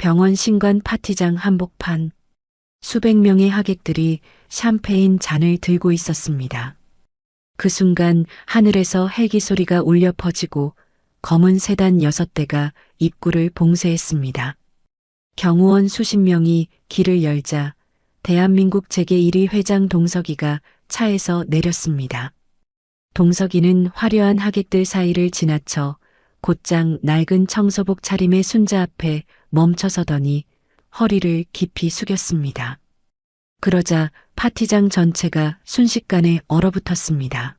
병원 신관 파티장 한복판. 수백 명의 하객들이 샴페인 잔을 들고 있었습니다. 그 순간 하늘에서 헬기 소리가 울려 퍼지고 검은 세단 6대가 입구를 봉쇄했습니다. 경호원 수십 명이 길을 열자 대한민국 제1위 회장 동석이가 차에서 내렸습니다. 동석이는 화려한 하객들 사이를 지나쳐 곧장 낡은 청소복 차림의 순자 앞에 멈춰서더니 허리를 깊이 숙였습니다. 그러자 파티장 전체가 순식간에 얼어붙었습니다.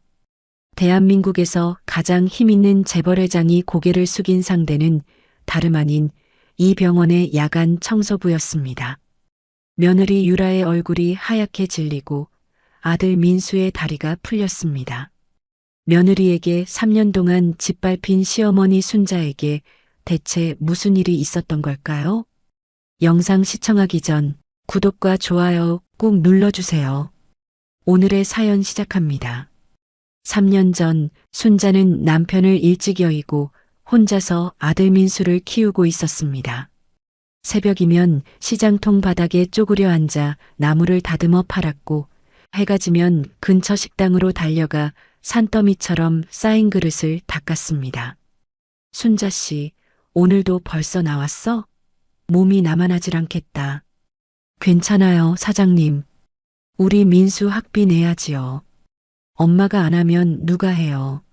대한민국에서 가장 힘있는 재벌회장이 고개를 숙인 상대는 다름 아닌 이 병원의 야간 청소부였습니다. 며느리 유라의 얼굴이 하얗게 질리고 아들 민수의 다리가 풀렸습니다. 며느리에게 3년 동안 짓밟힌 시어머니 순자에게 대체 무슨 일이 있었던 걸까요? 영상 시청하기 전 구독과 좋아요 꼭 눌러주세요. 오늘의 사연 시작합니다. 3년 전 순자는 남편을 일찍 여의고 혼자서 아들 민수를 키우고 있었습니다. 새벽이면 시장통 바닥에 쪼그려 앉아 나무를 다듬어 팔았고 해가 지면 근처 식당으로 달려가 산더미처럼 쌓인 그릇을 닦았습니다. 순자 씨, 오늘도 벌써 나왔어? 몸이 나만하질 않겠다. 괜찮아요, 사장님. 우리 민수 학비 내야지요. 엄마가 안 하면 누가 해요.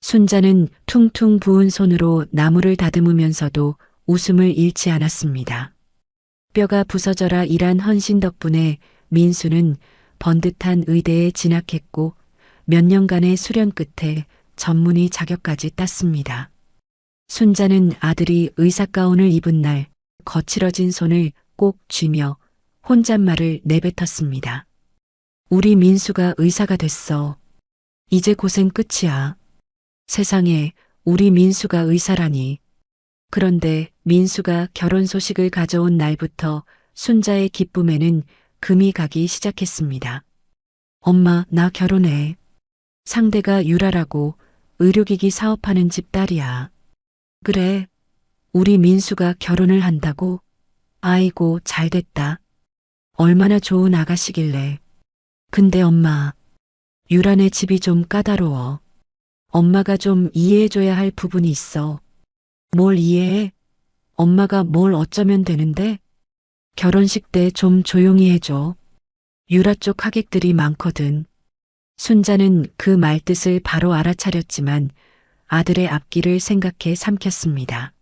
순자는 퉁퉁 부은 손으로 나무를 다듬으면서도 웃음을 잃지 않았습니다. 뼈가 부서져라 일한 헌신 덕분에 민수는 번듯한 의대에 진학했고 몇 년간의 수련 끝에 전문의 자격까지 땄습니다. 순자는 아들이 의사 가운을 입은 날 거칠어진 손을 꼭 쥐며 혼잣말을 내뱉었습니다. 우리 민수가 의사가 됐어. 이제 고생 끝이야. 세상에 우리 민수가 의사라니. 그런데 민수가 결혼 소식을 가져온 날부터 순자의 기쁨에는 금이 가기 시작했습니다. 엄마, 나 결혼해. 상대가 유라라고 의료기기 사업하는 집 딸이야. 그래, 우리 민수가 결혼을 한다고? 아이고, 잘됐다. 얼마나 좋은 아가씨길래. 근데 엄마, 유라네 집이 좀 까다로워. 엄마가 좀 이해해줘야 할 부분이 있어. 뭘 이해해? 엄마가 뭘 어쩌면 되는데? 결혼식 때 좀 조용히 해줘. 유라 쪽 하객들이 많거든. 순자는 그 말뜻을 바로 알아차렸지만 아들의 앞길을 생각해 삼켰습니다.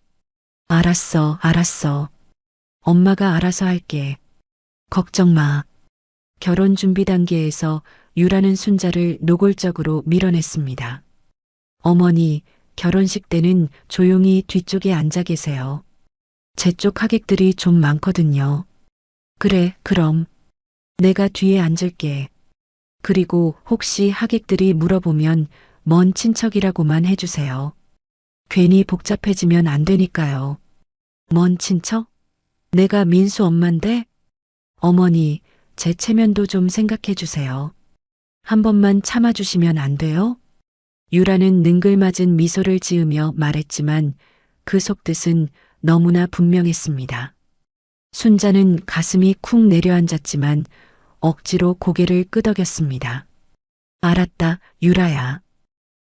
알았어, 알았어. 엄마가 알아서 할게. 걱정 마. 결혼 준비 단계에서 유라는 순자를 노골적으로 밀어냈습니다. 어머니, 결혼식 때는 조용히 뒤쪽에 앉아 계세요. 제 쪽 하객들이 좀 많거든요. 그래, 그럼. 내가 뒤에 앉을게. 그리고 혹시 하객들이 물어보면 먼 친척이라고만 해주세요. 괜히 복잡해지면 안 되니까요. 먼 친척? 내가 민수 엄만데? 어머니, 제 체면도 좀 생각해 주세요. 한 번만 참아주시면 안 돼요? 유라는 능글맞은 미소를 지으며 말했지만 그 속뜻은 너무나 분명했습니다. 순자는 가슴이 쿵 내려앉았지만 억지로 고개를 끄덕였습니다. 알았다, 유라야.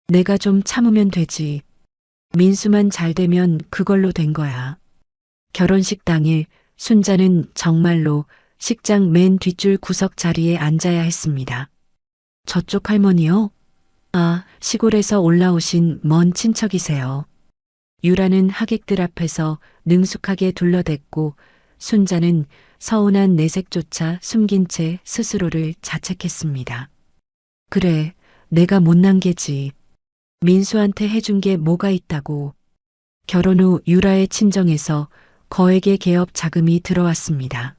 내가 좀 참으면 되지. 민수만 잘 되면 그걸로 된 거야. 결혼식 당일 순자는 정말로 식장 맨 뒷줄 구석 자리에 앉아야 했습니다. 저쪽 할머니요? 아, 시골에서 올라오신 먼 친척이세요. 유라는 하객들 앞에서 능숙하게 둘러댔고 순자는 서운한 내색조차 숨긴 채 스스로를 자책했습니다. 그래, 내가 못난 게지. 민수한테 해준 게 뭐가 있다고. 결혼 후 유라의 친정에서 거액의 개업 자금이 들어왔습니다.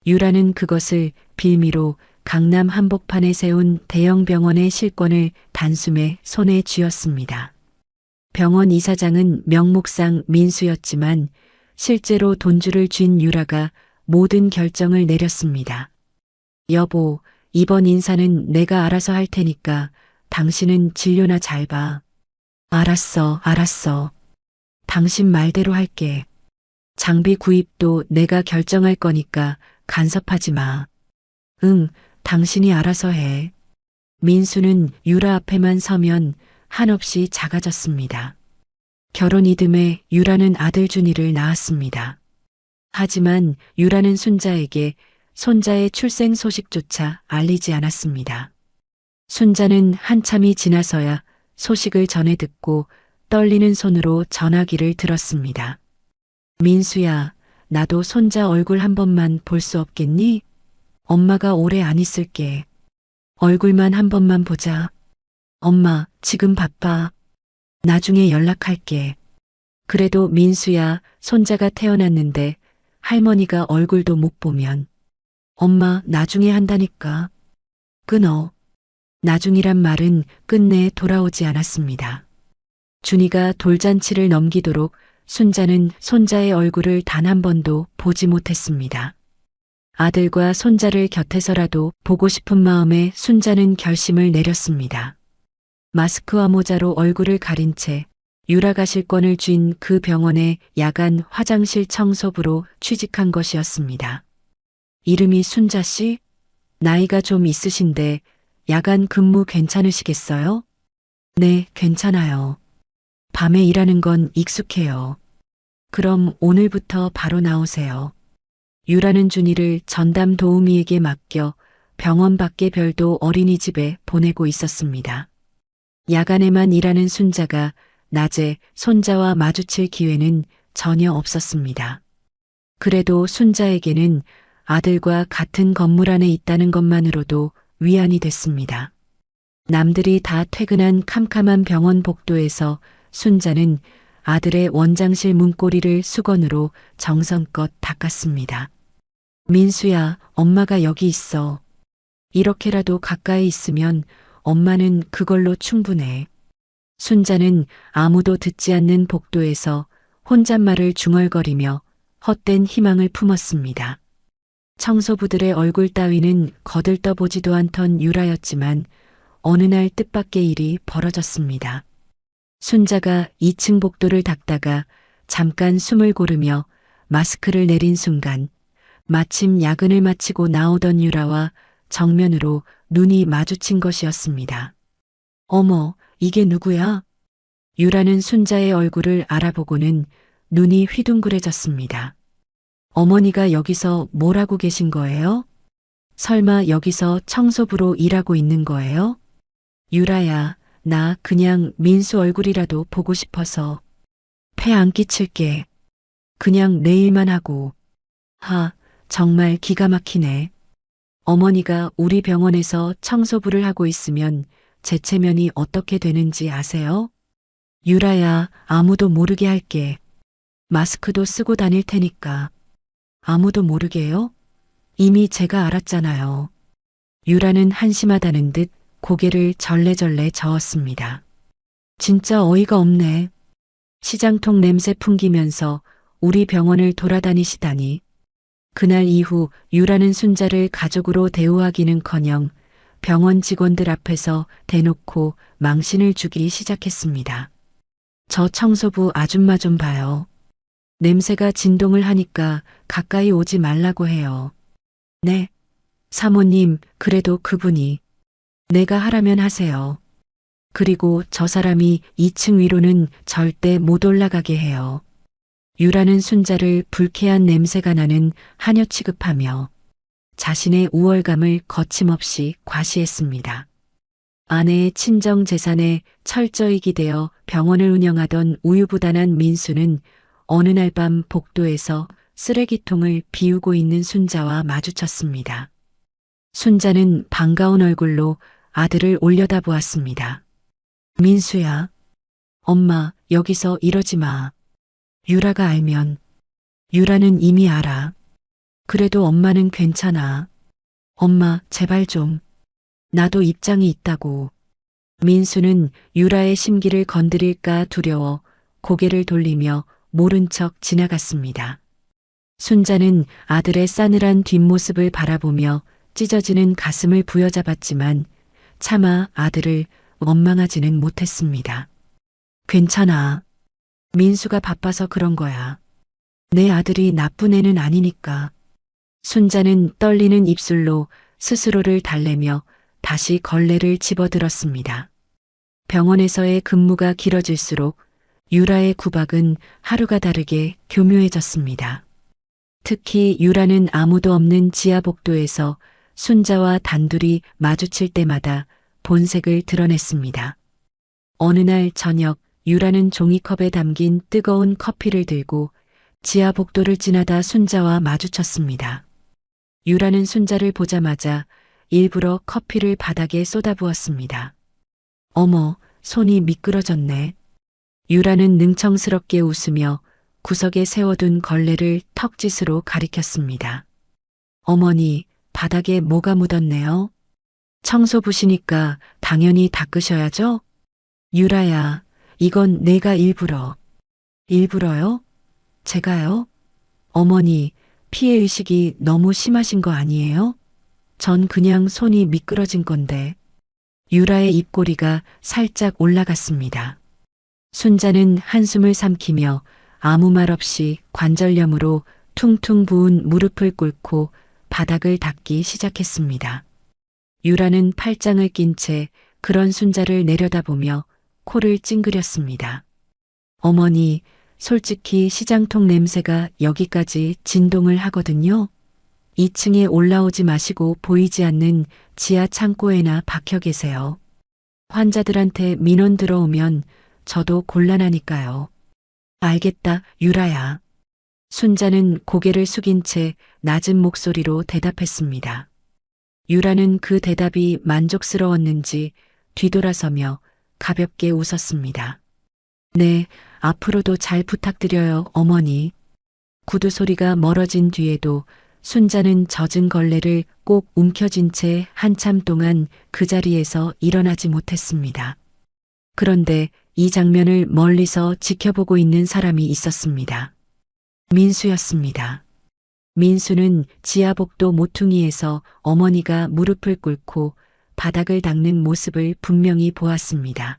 유라는 그것을 빌미로 강남 한복판에 세운 대형 병원의 실권을 단숨에 손에 쥐었습니다. 병원 이사장은 명목상 민수였지만 실제로 돈줄을 쥔 유라가 모든 결정을 내렸습니다. 여보, 이번 인사는 내가 알아서 할 테니까 당신은 진료나 잘 봐. 알았어, 알았어. 당신 말대로 할게. 장비 구입도 내가 결정할 거니까 간섭하지 마. 응, 당신이 알아서 해. 민수는 유라 앞에만 서면 한없이 작아졌습니다. 결혼 이듬해 유라는 아들 준이를 낳았습니다. 하지만 유라는 순자에게 손자의 출생 소식조차 알리지 않았습니다. 순자는 한참이 지나서야 소식을 전해 듣고 떨리는 손으로 전화기를 들었습니다. 민수야, 나도 손자 얼굴 한 번만 볼 수 없겠니? 엄마가 오래 안 있을게. 얼굴만 한 번만 보자. 엄마, 지금 바빠. 나중에 연락할게. 그래도 민수야, 손자가 태어났는데 할머니가 얼굴도 못 보면. 엄마, 나중에 한다니까. 끊어. 나중이란 말은 끝내 돌아오지 않았습니다. 준이가 돌잔치를 넘기도록 순자는 손자의 얼굴을 단 한 번도 보지 못했습니다. 아들과 손자를 곁에서라도 보고 싶은 마음에 순자는 결심을 내렸습니다. 마스크와 모자로 얼굴을 가린 채 유라 가실권을 쥔 그 병원의 야간 화장실 청소부로 취직한 것이었습니다. 이름이 순자 씨? 나이가 좀 있으신데 야간 근무 괜찮으시겠어요? 네, 괜찮아요. 밤에 일하는 건 익숙해요. 그럼 오늘부터 바로 나오세요. 유라는 준이를 전담 도우미에게 맡겨 병원 밖의 별도 어린이집에 보내고 있었습니다. 야간에만 일하는 순자가 낮에 손자와 마주칠 기회는 전혀 없었습니다. 그래도 순자에게는 아들과 같은 건물 안에 있다는 것만으로도 위안이 됐습니다. 남들이 다 퇴근한 캄캄한 병원 복도에서 순자는 아들의 원장실 문고리를 수건으로 정성껏 닦았습니다. 민수야, 엄마가 여기 있어. 이렇게라도 가까이 있으면 엄마는 그걸로 충분해. 순자는 아무도 듣지 않는 복도에서 혼잣말을 중얼거리며 헛된 희망을 품었습니다. 청소부들의 얼굴 따위는 거들떠보지도 않던 유라였지만 어느 날 뜻밖의 일이 벌어졌습니다. 순자가 2층 복도를 닦다가 잠깐 숨을 고르며 마스크를 내린 순간 마침 야근을 마치고 나오던 유라와 정면으로 눈이 마주친 것이었습니다. 어머, 이게 누구야? 유라는 순자의 얼굴을 알아보고는 눈이 휘둥그레졌습니다. 어머니가 여기서 뭘 하고 계신 거예요? 설마 여기서 청소부로 일하고 있는 거예요? 유라야, 나 그냥 민수 얼굴이라도 보고 싶어서. 폐 안 끼칠게. 그냥 내 일만 하고. 정말 기가 막히네. 어머니가 우리 병원에서 청소부를 하고 있으면 제 체면이 어떻게 되는지 아세요? 유라야, 아무도 모르게 할게. 마스크도 쓰고 다닐 테니까. 아무도 모르게요? 이미 제가 알았잖아요. 유라는 한심하다는 듯 고개를 절레절레 저었습니다. 진짜 어이가 없네. 시장통 냄새 풍기면서 우리 병원을 돌아다니시다니. 그날 이후 유라는 순자를 가족으로 대우하기는커녕 병원 직원들 앞에서 대놓고 망신을 주기 시작했습니다. 저 청소부 아줌마 좀 봐요. 냄새가 진동을 하니까 가까이 오지 말라고 해요. 네. 사모님, 그래도 그분이. 내가 하라면 하세요. 그리고 저 사람이 2층 위로는 절대 못 올라가게 해요. 유라는 순자를 불쾌한 냄새가 나는 하녀 취급하며 자신의 우월감을 거침없이 과시했습니다. 아내의 친정 재산에 철저히 기대어 병원을 운영하던 우유부단한 민수는 어느 날 밤 복도에서 쓰레기통을 비우고 있는 순자와 마주쳤습니다. 순자는 반가운 얼굴로 아들을 올려다보았습니다. 민수야, 엄마 여기서 이러지 마. 유라가 알면. 유라는 이미 알아. 그래도 엄마는 괜찮아. 엄마 제발 좀. 나도 입장이 있다고. 민수는 유라의 심기를 건드릴까 두려워 고개를 돌리며 모른 척 지나갔습니다. 순자는 아들의 싸늘한 뒷모습을 바라보며 찢어지는 가슴을 부여잡았지만 차마 아들을 원망하지는 못했습니다. 괜찮아. 민수가 바빠서 그런 거야. 내 아들이 나쁜 애는 아니니까. 순자는 떨리는 입술로 스스로를 달래며 다시 걸레를 집어들었습니다. 병원에서의 근무가 길어질수록 유라의 구박은 하루가 다르게 교묘해졌습니다. 특히 유라는 아무도 없는 지하 복도에서 순자와 단둘이 마주칠 때마다 본색을 드러냈습니다. 어느 날 저녁 유라는 종이컵에 담긴 뜨거운 커피를 들고 지하 복도를 지나다 순자와 마주쳤습니다. 유라는 순자를 보자마자 일부러 커피를 바닥에 쏟아부었습니다. 어머, 손이 미끄러졌네. 유라는 능청스럽게 웃으며 구석에 세워둔 걸레를 턱짓으로 가리켰습니다. 어머니, 바닥에 뭐가 묻었네요? 청소부시니까 당연히 닦으셔야죠? 유라야, 이건 내가 일부러. 일부러요? 제가요? 어머니, 피해의식이 너무 심하신 거 아니에요? 전 그냥 손이 미끄러진 건데. 유라의 입꼬리가 살짝 올라갔습니다. 순자는 한숨을 삼키며 아무 말 없이 관절염으로 퉁퉁 부은 무릎을 꿇고 바닥을 닦기 시작했습니다. 유라는 팔짱을 낀 채 그런 순자를 내려다보며 코를 찡그렸습니다. 어머니, 솔직히 시장통 냄새가 여기까지 진동을 하거든요. 2층에 올라오지 마시고 보이지 않는 지하 창고에나 박혀 계세요. 환자들한테 민원 들어오면 저도 곤란하니까요. 알겠다, 유라야. 순자는 고개를 숙인 채 낮은 목소리로 대답했습니다. 유라는 그 대답이 만족스러웠는지 뒤돌아서며 가볍게 웃었습니다. 네, 앞으로도 잘 부탁드려요, 어머니. 구두 소리가 멀어진 뒤에도 순자는 젖은 걸레를 꼭 움켜쥔 채 한참 동안 그 자리에서 일어나지 못했습니다. 그런데 이 장면을 멀리서 지켜보고 있는 사람이 있었습니다. 민수였습니다. 민수는 지하복도 모퉁이에서 어머니가 무릎을 꿇고 바닥을 닦는 모습을 분명히 보았습니다.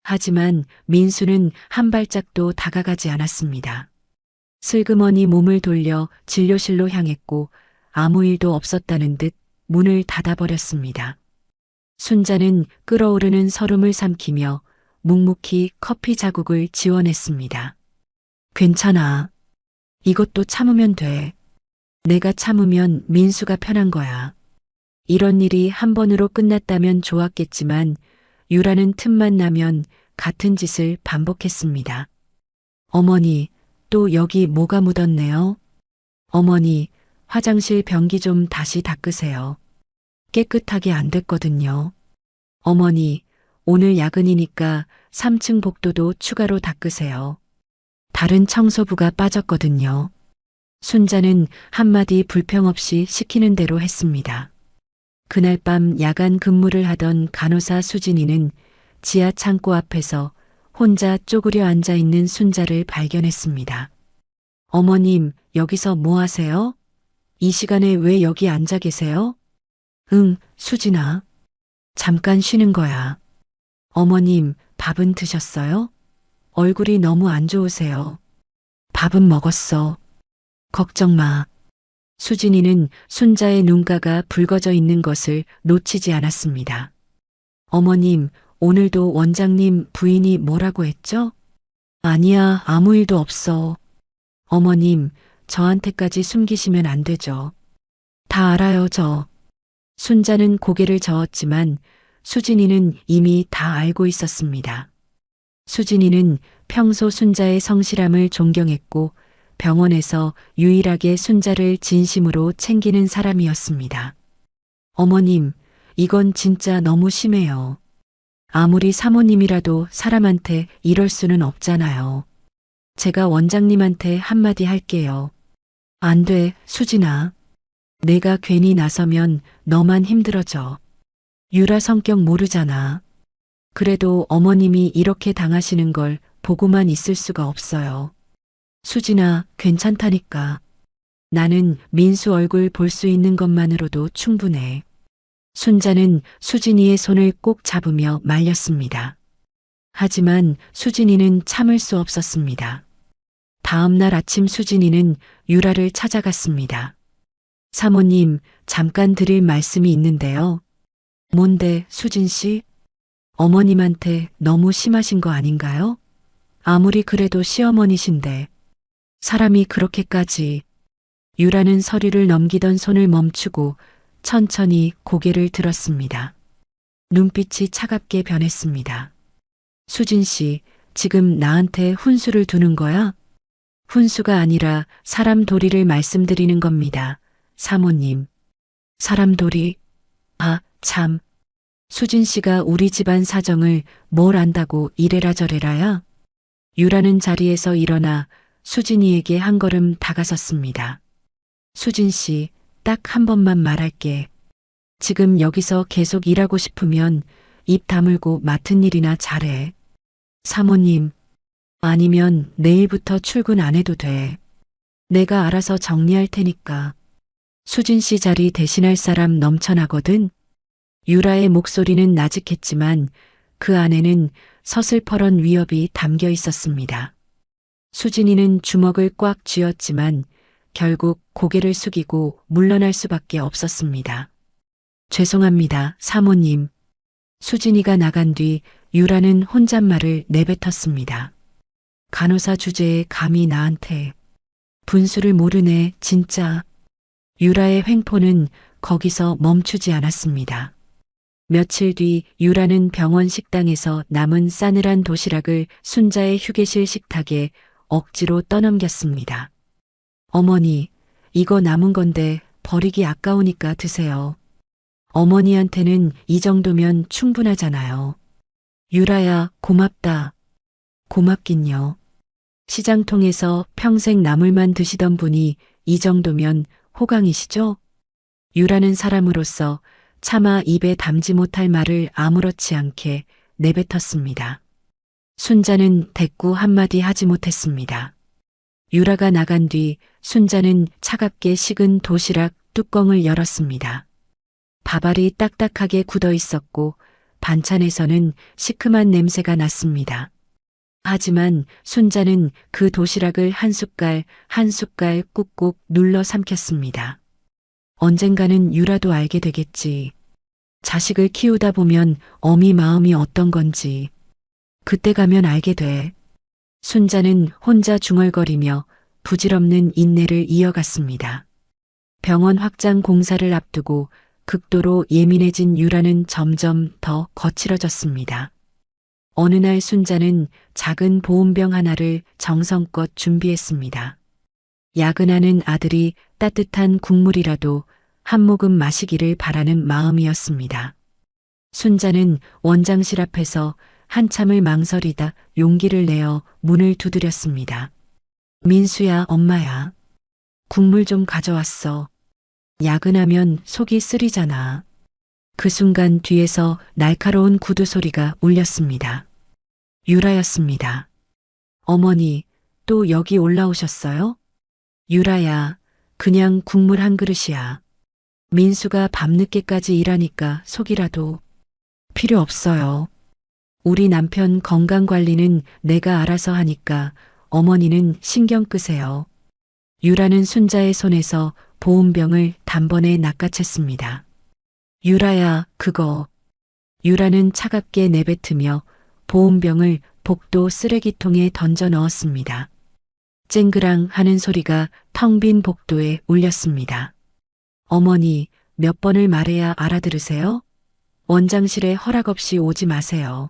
하지만 민수는 한 발짝도 다가가지 않았습니다. 슬그머니 몸을 돌려 진료실로 향했고 아무 일도 없었다는 듯 문을 닫아버렸습니다. 순자는 끓어오르는 설움을 삼키며 묵묵히 커피 자국을 지워냈습니다. 괜찮아. 이것도 참으면 돼. 내가 참으면 민수가 편한 거야. 이런 일이 한 번으로 끝났다면 좋았겠지만 유라는 틈만 나면 같은 짓을 반복했습니다. 어머니, 또 여기 뭐가 묻었네요. 어머니, 화장실 변기 좀 다시 닦으세요. 깨끗하게 안 됐거든요. 어머니, 오늘 야근이니까 3층 복도도 추가로 닦으세요. 다른 청소부가 빠졌거든요. 순자는 한마디 불평 없이 시키는 대로 했습니다. 그날 밤 야간 근무를 하던 간호사 수진이는 지하 창고 앞에서 혼자 쪼그려 앉아 있는 순자를 발견했습니다. 어머님, 여기서 뭐 하세요? 이 시간에 왜 여기 앉아 계세요? 응, 수진아. 잠깐 쉬는 거야. 어머님, 밥은 드셨어요? 얼굴이 너무 안 좋으세요. 밥은 먹었어. 걱정 마. 수진이는 순자의 눈가가 붉어져 있는 것을 놓치지 않았습니다. 어머님, 오늘도 원장님 부인이 뭐라고 했죠? 아니야, 아무 일도 없어. 어머님, 저한테까지 숨기시면 안 되죠. 다 알아요, 저. 순자는 고개를 저었지만 수진이는 이미 다 알고 있었습니다. 수진이는 평소 순자의 성실함을 존경했고 병원에서 유일하게 순자를 진심으로 챙기는 사람이었습니다. 어머님, 이건 진짜 너무 심해요. 아무리 사모님이라도 사람한테 이럴 수는 없잖아요. 제가 원장님한테 한마디 할게요. 안 돼, 수진아. 내가 괜히 나서면 너만 힘들어져. 유라 성격 모르잖아. 그래도 어머님이 이렇게 당하시는 걸 보고만 있을 수가 없어요. 수진아, 괜찮다니까. 나는 민수 얼굴 볼 수 있는 것만으로도 충분해. 순자는 수진이의 손을 꼭 잡으며 말렸습니다. 하지만 수진이는 참을 수 없었습니다. 다음 날 아침 수진이는 유라를 찾아갔습니다. 사모님, 잠깐 드릴 말씀이 있는데요. 뭔데, 수진 씨? 어머님한테 너무 심하신 거 아닌가요? 아무리 그래도 시어머니신데 사람이 그렇게까지. 유라는 서류를 넘기던 손을 멈추고 천천히 고개를 들었습니다. 눈빛이 차갑게 변했습니다. 수진 씨, 지금 나한테 훈수를 두는 거야? 훈수가 아니라 사람 도리를 말씀드리는 겁니다. 사모님. 사람 도리? 아, 참. 수진 씨가 우리 집안 사정을 뭘 안다고 이래라 저래라야? 유라는 자리에서 일어나 수진이에게 한 걸음 다가섰습니다. 수진 씨, 딱 한 번만 말할게. 지금 여기서 계속 일하고 싶으면 입 다물고 맡은 일이나 잘해. 사모님, 아니면 내일부터 출근 안 해도 돼. 내가 알아서 정리할 테니까. 수진 씨 자리 대신할 사람 넘쳐나거든. 유라의 목소리는 나직했지만 그 안에는 서슬퍼런 위협이 담겨 있었습니다. 수진이는 주먹을 꽉 쥐었지만 결국 고개를 숙이고 물러날 수밖에 없었습니다. 죄송합니다, 사모님. 수진이가 나간 뒤 유라는 혼잣말을 내뱉었습니다. 간호사 주제에 감히 나한테. 분수를 모르네, 진짜. 유라의 횡포는 거기서 멈추지 않았습니다. 며칠 뒤 유라는 병원 식당에서 남은 싸늘한 도시락을 순자의 휴게실 식탁에 억지로 떠넘겼습니다. 어머니, 이거 남은 건데 버리기 아까우니까 드세요. 어머니한테는 이 정도면 충분하잖아요. 유라야, 고맙다. 고맙긴요. 시장통에서 평생 나물만 드시던 분이 이 정도면 호강이시죠? 유라는 사람으로서 차마 입에 담지 못할 말을 아무렇지 않게 내뱉었습니다. 순자는 대꾸 한마디 하지 못했습니다. 유라가 나간 뒤 순자는 차갑게 식은 도시락 뚜껑을 열었습니다. 밥알이 딱딱하게 굳어 있었고 반찬에서는 시큼한 냄새가 났습니다. 하지만 순자는 그 도시락을 한 숟갈 한 숟갈 꾹꾹 눌러 삼켰습니다. 언젠가는 유라도 알게 되겠지. 자식을 키우다 보면 어미 마음이 어떤 건지. 그때 가면 알게 돼. 순자는 혼자 중얼거리며 부질없는 인내를 이어갔습니다. 병원 확장 공사를 앞두고 극도로 예민해진 유라는 점점 더 거칠어졌습니다. 어느 날 순자는 작은 보온병 하나를 정성껏 준비했습니다. 야근하는 아들이 따뜻한 국물이라도 한 모금 마시기를 바라는 마음이었습니다. 순자는 원장실 앞에서 한참을 망설이다 용기를 내어 문을 두드렸습니다. 민수야, 엄마야. 국물 좀 가져왔어. 야근하면 속이 쓰리잖아. 그 순간 뒤에서 날카로운 구두 소리가 울렸습니다. 유라였습니다. 어머니, 또 여기 올라오셨어요? 유라야, 그냥 국물 한 그릇이야. 민수가 밤늦게까지 일하니까 속이라도. 필요 없어요. 우리 남편 건강 관리는 내가 알아서 하니까 어머니는 신경 끄세요. 유라는 순자의 손에서 보온병을 단번에 낚아챘습니다. 유라야, 그거. 유라는 차갑게 내뱉으며 보온병을 복도 쓰레기통에 던져 넣었습니다. 쨍그랑 하는 소리가 텅 빈 복도에 울렸습니다. 어머니, 몇 번을 말해야 알아들으세요? 원장실에 허락 없이 오지 마세요.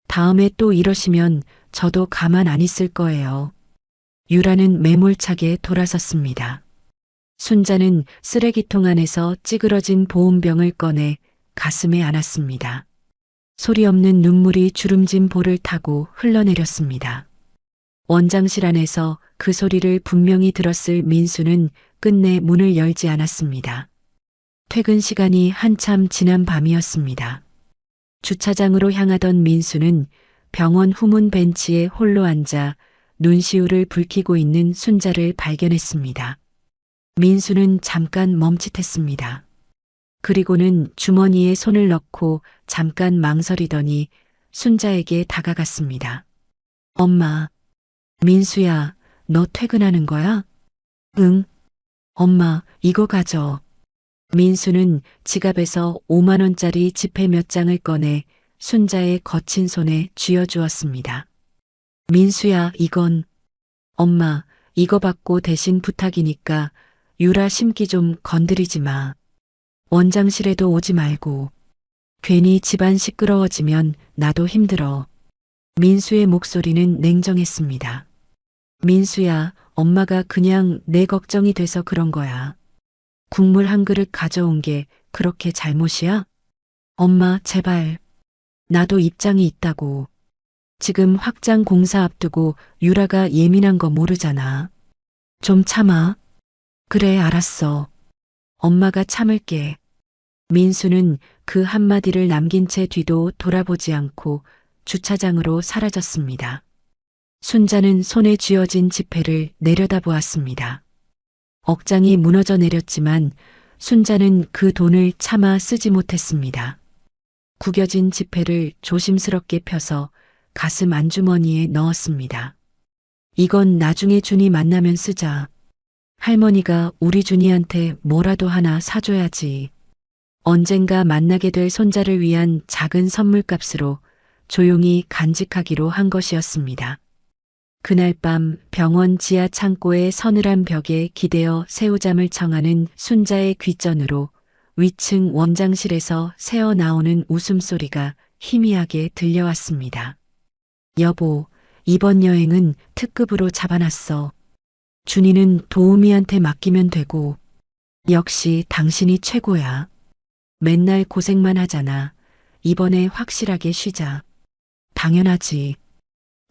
다음에 또 이러시면 저도 가만 안 있을 거예요. 유라는 매몰차게 돌아섰습니다. 순자는 쓰레기통 안에서 찌그러진 보온병을 꺼내 가슴에 안았습니다. 소리 없는 눈물이 주름진 볼을 타고 흘러내렸습니다. 원장실 안에서 그 소리를 분명히 들었을 민수는 끝내 문을 열지 않았습니다. 퇴근 시간이 한참 지난 밤이었습니다. 주차장으로 향하던 민수는 병원 후문 벤치에 홀로 앉아 눈시울을 붉히고 있는 순자를 발견했습니다. 민수는 잠깐 멈칫했습니다. 그리고는 주머니에 손을 넣고 잠깐 망설이더니 순자에게 다가갔습니다. 엄마, 민수야, 너 퇴근하는 거야? 응. 엄마, 이거 가져. 민수는 지갑에서 5만 원짜리 지폐 몇 장을 꺼내 순자의 거친 손에 쥐어주었습니다. 민수야, 이건. 엄마, 이거 받고 대신 부탁이니까 유라 심기 좀 건드리지 마. 원장실에도 오지 말고. 괜히 집안 시끄러워지면 나도 힘들어. 민수의 목소리는 냉정했습니다. 민수야, 엄마가 그냥 내 걱정이 돼서 그런 거야. 국물 한 그릇 가져온 게 그렇게 잘못이야? 엄마, 제발. 나도 입장이 있다고. 지금 확장 공사 앞두고 유라가 예민한 거 모르잖아. 좀 참아. 그래, 알았어. 엄마가 참을게. 민수는 그 한마디를 남긴 채 뒤도 돌아보지 않고 주차장으로 사라졌습니다. 순자는 손에 쥐어진 지폐를 내려다보았습니다. 억장이 무너져 내렸지만 순자는 그 돈을 차마 쓰지 못했습니다. 구겨진 지폐를 조심스럽게 펴서 가슴 안주머니에 넣었습니다. 이건 나중에 준이 만나면 쓰자. 할머니가 우리 준이한테 뭐라도 하나 사줘야지. 언젠가 만나게 될 손자를 위한 작은 선물값으로 조용히 간직하기로 한 것이었습니다. 그날 밤 병원 지하 창고의 서늘한 벽에 기대어 새우잠을 청하는 순자의 귓전으로 위층 원장실에서 새어나오는 웃음소리가 희미하게 들려왔습니다. 여보, 이번 여행은 특급으로 잡아놨어. 준이는 도우미한테 맡기면 되고. 역시 당신이 최고야. 맨날 고생만 하잖아. 이번에 확실하게 쉬자. 당연하지.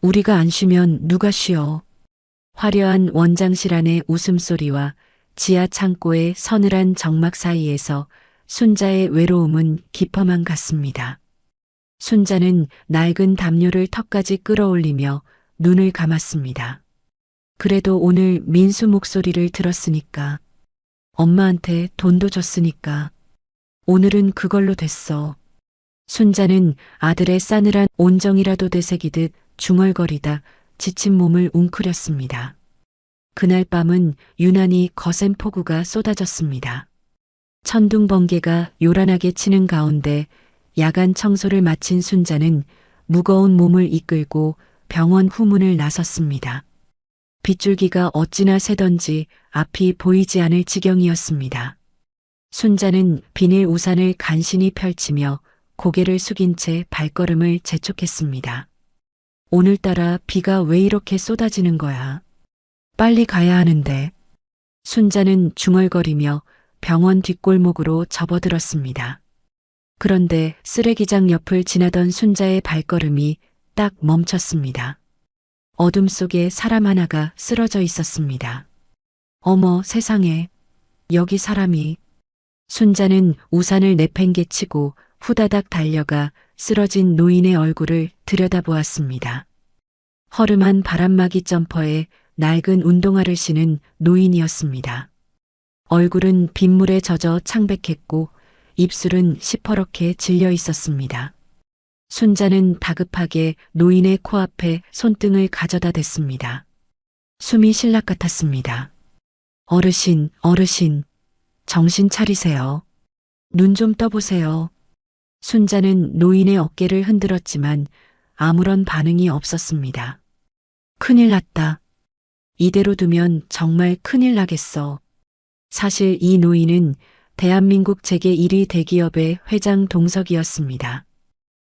우리가 안 쉬면 누가 쉬어. 화려한 원장실 안의 웃음소리와 지하 창고의 서늘한 정막 사이에서 순자의 외로움은 깊어만 갔습니다. 순자는 낡은 담요를 턱까지 끌어올리며 눈을 감았습니다. 그래도 오늘 민수 목소리를 들었으니까, 엄마한테 돈도 줬으니까 오늘은 그걸로 됐어. 순자는 아들의 싸늘한 온정이라도 되새기듯 중얼거리다 지친 몸을 웅크렸습니다. 그날 밤은 유난히 거센 폭우가 쏟아졌습니다. 천둥 번개가 요란하게 치는 가운데 야간 청소를 마친 순자는 무거운 몸을 이끌고 병원 후문을 나섰습니다. 빗줄기가 어찌나 새던지 앞이 보이지 않을 지경이었습니다. 순자는 비닐 우산을 간신히 펼치며 고개를 숙인 채 발걸음을 재촉했습니다. 오늘따라 비가 왜 이렇게 쏟아지는 거야? 빨리 가야 하는데. 순자는 중얼거리며 병원 뒷골목으로 접어들었습니다. 그런데 쓰레기장 옆을 지나던 순자의 발걸음이 딱 멈췄습니다. 어둠 속에 사람 하나가 쓰러져 있었습니다. 어머, 세상에. 여기 사람이. 순자는 우산을 내팽개치고 후다닥 달려가 쓰러진 노인의 얼굴을 들여다보았습니다. 허름한 바람막이 점퍼에 낡은 운동화를 신은 노인이었습니다. 얼굴은 빗물에 젖어 창백했고 입술은 시퍼렇게 질려 있었습니다. 순자는 다급하게 노인의 코앞에 손등을 가져다 댔습니다. 숨이 쉴 것 같았습니다. 어르신, 어르신, 정신 차리세요. 눈 좀 떠보세요. 순자는 노인의 어깨를 흔들었지만 아무런 반응이 없었습니다. 큰일 났다. 이대로 두면 정말 큰일 나겠어. 사실 이 노인은 대한민국 재계 1위 대기업의 회장 동석이었습니다.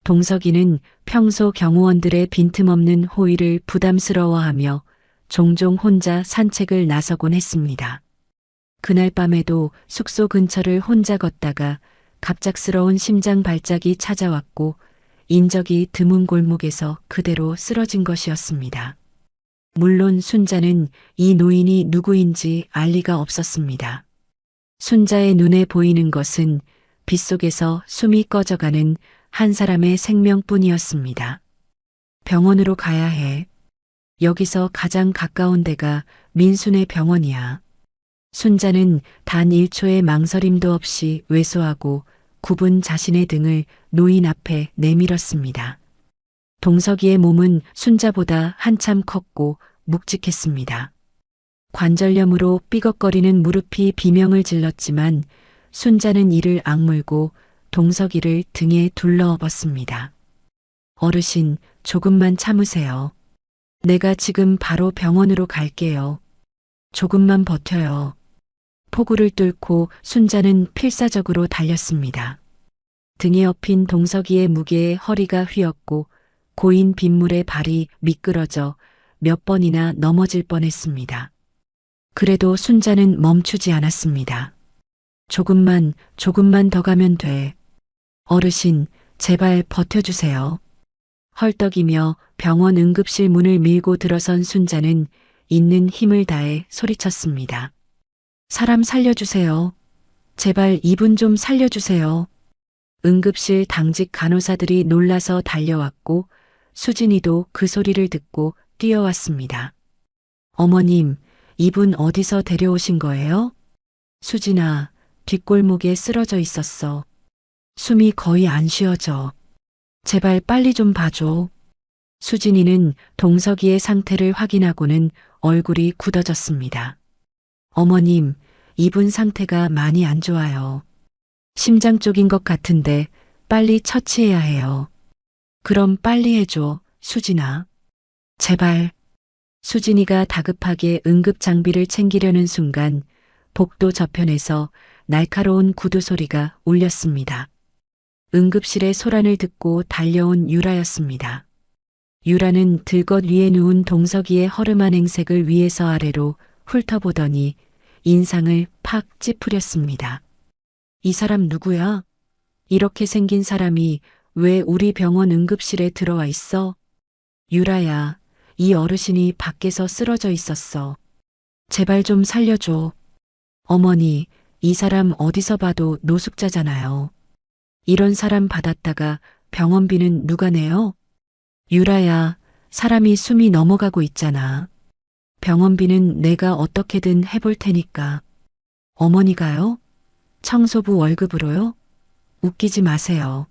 동석이는 평소 경호원들의 빈틈없는 호의를 부담스러워하며 종종 혼자 산책을 나서곤 했습니다. 그날 밤에도 숙소 근처를 혼자 걷다가 갑작스러운 심장 발작이 찾아왔고 인적이 드문 골목에서 그대로 쓰러진 것이었습니다. 물론 순자는 이 노인이 누구인지 알 리가 없었습니다. 순자의 눈에 보이는 것은 빗속에서 숨이 꺼져가는 한 사람의 생명뿐이었습니다. 병원으로 가야 해. 여기서 가장 가까운 데가 민순의 병원이야. 순자는 단 1초의 망설임도 없이 왜소하고 굽은 자신의 등을 노인 앞에 내밀었습니다. 동석이의 몸은 순자보다 한참 컸고 묵직했습니다. 관절염으로 삐걱거리는 무릎이 비명을 질렀지만 순자는 이를 악물고 동석이를 등에 둘러엎었습니다. 어르신, 조금만 참으세요. 내가 지금 바로 병원으로 갈게요. 조금만 버텨요. 폭우를 뚫고 순자는 필사적으로 달렸습니다. 등에 엎인 동석이의 무게에 허리가 휘었고 고인 빗물에 발이 미끄러져 몇 번이나 넘어질 뻔했습니다. 그래도 순자는 멈추지 않았습니다. 조금만 더 가면 돼. 어르신, 제발 버텨주세요. 헐떡이며 병원 응급실 문을 밀고 들어선 순자는 있는 힘을 다해 소리쳤습니다. 사람 살려주세요. 제발 이분 좀 살려주세요. 응급실 당직 간호사들이 놀라서 달려왔고 수진이도 그 소리를 듣고 뛰어왔습니다. 어머님, 이분 어디서 데려오신 거예요? 수진아, 뒷골목에 쓰러져 있었어. 숨이 거의 안 쉬어져. 제발 빨리 좀 봐줘. 수진이는 동석이의 상태를 확인하고는 얼굴이 굳어졌습니다. 어머님, 이분 상태가 많이 안 좋아요. 심장 쪽인 것 같은데 빨리 처치해야 해요. 그럼 빨리 해줘, 수진아. 제발. 수진이가 다급하게 응급 장비를 챙기려는 순간 복도 저편에서 날카로운 구두 소리가 울렸습니다. 응급실의 소란을 듣고 달려온 유라였습니다. 유라는 들것 위에 누운 동석이의 허름한 행색을 위에서 아래로 훑어보더니 인상을 팍 찌푸렸습니다. 이 사람 누구야? 이렇게 생긴 사람이 왜 우리 병원 응급실에 들어와 있어? 유라야, 이 어르신이 밖에서 쓰러져 있었어. 제발 좀 살려줘. 어머니, 이 사람 어디서 봐도 노숙자잖아요. 이런 사람 받았다가 병원비는 누가 내요? 유라야, 사람이 숨이 넘어가고 있잖아. 병원비는 내가 어떻게든 해볼 테니까. 어머니가요? 청소부 월급으로요? 웃기지 마세요.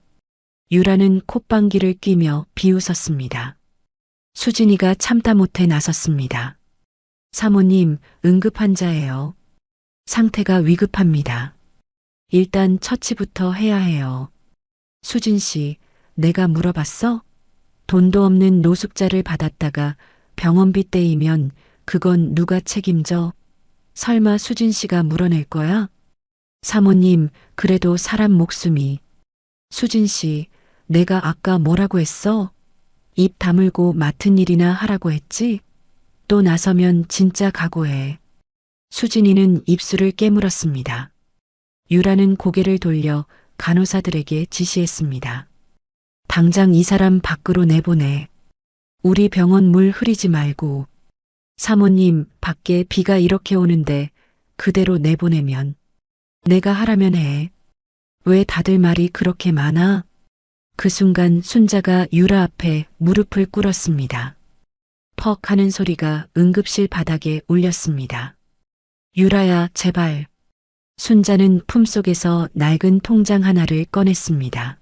유라는 콧방귀를 뀌며 비웃었습니다. 수진이가 참다 못해 나섰습니다. 사모님, 응급 환자예요. 상태가 위급합니다. 일단 처치부터 해야 해요. 수진 씨, 내가 물어봤어? 돈도 없는 노숙자를 받았다가 병원비 떼이면 그건 누가 책임져? 설마 수진 씨가 물어낼 거야? 사모님, 그래도 사람 목숨이. 수진 씨, 내가 아까 뭐라고 했어? 입 다물고 맡은 일이나 하라고 했지? 또 나서면 진짜 각오해. 수진이는 입술을 깨물었습니다. 유라는 고개를 돌려 간호사들에게 지시했습니다. 당장 이 사람 밖으로 내보내. 우리 병원 물 흐리지 말고. 사모님, 밖에 비가 이렇게 오는데 그대로 내보내면. 내가 하라면 해. 왜 다들 말이 그렇게 많아? 그 순간 순자가 유라 앞에 무릎을 꿇었습니다. 퍽 하는 소리가 응급실 바닥에 울렸습니다. 유라야, 제발. 순자는 품속에서 낡은 통장 하나를 꺼냈습니다.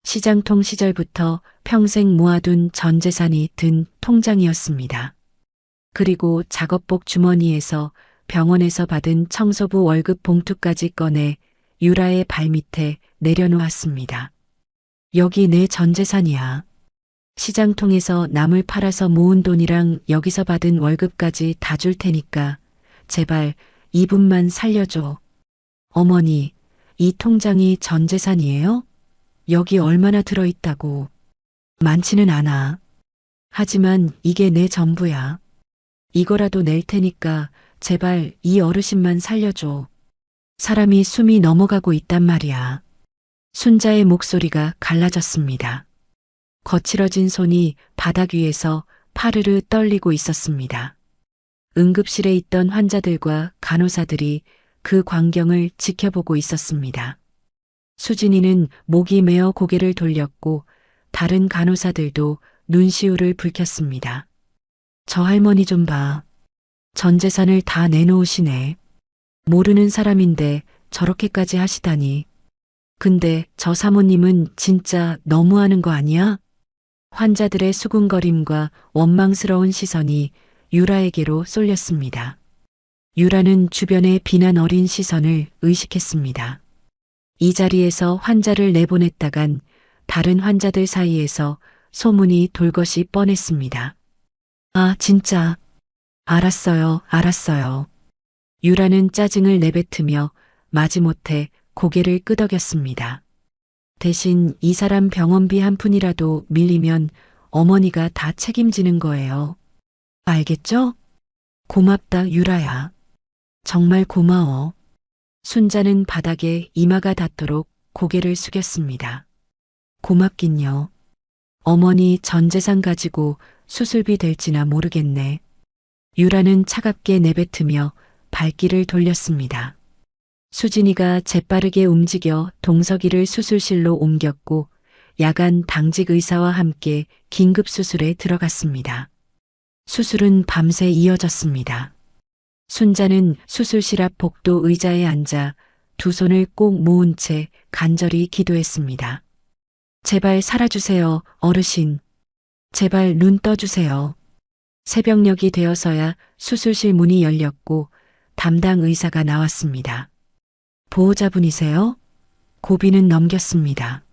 시장통 시절부터 평생 모아둔 전 재산이 든 통장이었습니다. 그리고 작업복 주머니에서 병원에서 받은 청소부 월급 봉투까지 꺼내 유라의 발밑에 내려놓았습니다. 여기 내 전 재산이야. 시장통에서 남을 팔아서 모은 돈이랑 여기서 받은 월급까지 다 줄 테니까 제발 이분만 살려줘. 어머니, 이 통장이 전 재산이에요? 여기 얼마나 들어있다고. 많지는 않아. 하지만 이게 내 전부야. 이거라도 낼 테니까 제발 이 어르신만 살려줘. 사람이 숨이 넘어가고 있단 말이야. 순자의 목소리가 갈라졌습니다. 거칠어진 손이 바닥 위에서 파르르 떨리고 있었습니다. 응급실에 있던 환자들과 간호사들이 그 광경을 지켜보고 있었습니다. 수진이는 목이 메어 고개를 돌렸고 다른 간호사들도 눈시울을 붉혔습니다. 저 할머니 좀 봐. 전 재산을 다 내놓으시네. 모르는 사람인데 저렇게까지 하시다니. 근데 저 사모님은 진짜 너무하는 거 아니야? 환자들의 수군거림과 원망스러운 시선이 유라에게로 쏠렸습니다. 유라는 주변의 비난 어린 시선을 의식했습니다. 이 자리에서 환자를 내보냈다간 다른 환자들 사이에서 소문이 돌 것이 뻔했습니다. 아, 진짜. 알았어요, 알았어요. 유라는 짜증을 내뱉으며 마지못해 고개를 끄덕였습니다. 대신 이 사람 병원비 한 푼이라도 밀리면 어머니가 다 책임지는 거예요. 알겠죠? 고맙다, 유라야. 정말 고마워. 순자는 바닥에 이마가 닿도록 고개를 숙였습니다. 고맙긴요. 어머니 전 재산 가지고 수술비 될지나 모르겠네. 유라는 차갑게 내뱉으며 발길을 돌렸습니다. 수진이가 재빠르게 움직여 동석이를 수술실로 옮겼고 야간 당직 의사와 함께 긴급 수술에 들어갔습니다. 수술은 밤새 이어졌습니다. 순자는 수술실 앞 복도 의자에 앉아 두 손을 꼭 모은 채 간절히 기도했습니다. 제발 살아주세요, 어르신. 제발 눈 떠주세요. 새벽녘이 되어서야 수술실 문이 열렸고 담당 의사가 나왔습니다. 보호자분이세요? 고비는 넘겼습니다.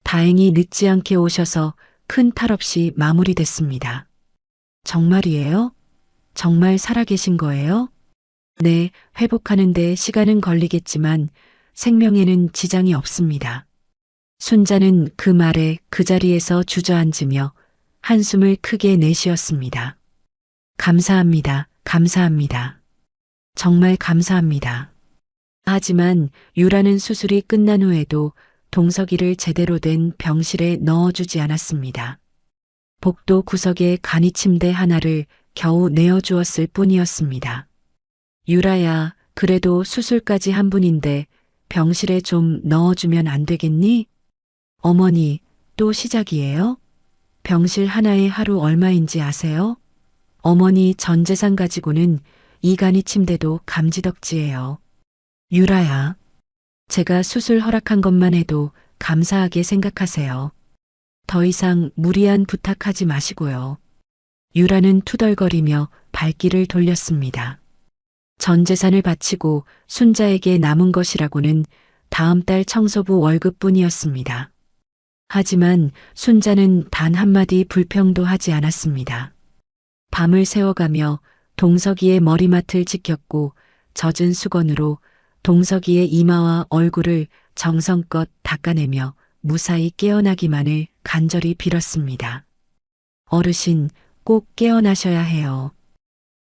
다행히 늦지 않게 오셔서 큰 탈 없이 마무리됐습니다. 정말이에요? 정말 살아계신 거예요? 네, 회복하는데 시간은 걸리겠지만 생명에는 지장이 없습니다. 순자는 그 말에 그 자리에서 주저앉으며 한숨을 크게 내쉬었습니다. 감사합니다. 감사합니다. 정말 감사합니다. 하지만 유라는 수술이 끝난 후에도 동석이를 제대로 된 병실에 넣어주지 않았습니다. 복도 구석에 간이 침대 하나를 겨우 내어주었을 뿐이었습니다. 유라야, 그래도 수술까지 한 분인데 병실에 좀 넣어주면 안 되겠니? 어머니, 또 시작이에요? 병실 하나에 하루 얼마인지 아세요? 어머니 전 재산 가지고는 이 간이 침대도 감지덕지예요. 유라야, 제가 수술 허락한 것만 해도 감사하게 생각하세요. 더 이상 무리한 부탁하지 마시고요. 유라는 투덜거리며 발길을 돌렸습니다. 전 재산을 바치고 순자에게 남은 것이라고는 다음 달 청소부 월급뿐이었습니다. 하지만 순자는 단 한마디 불평도 하지 않았습니다. 밤을 새워가며 동석이의 머리맡을 지켰고 젖은 수건으로 동석이의 이마와 얼굴을 정성껏 닦아내며 무사히 깨어나기만을 간절히 빌었습니다. 어르신, 꼭 깨어나셔야 해요.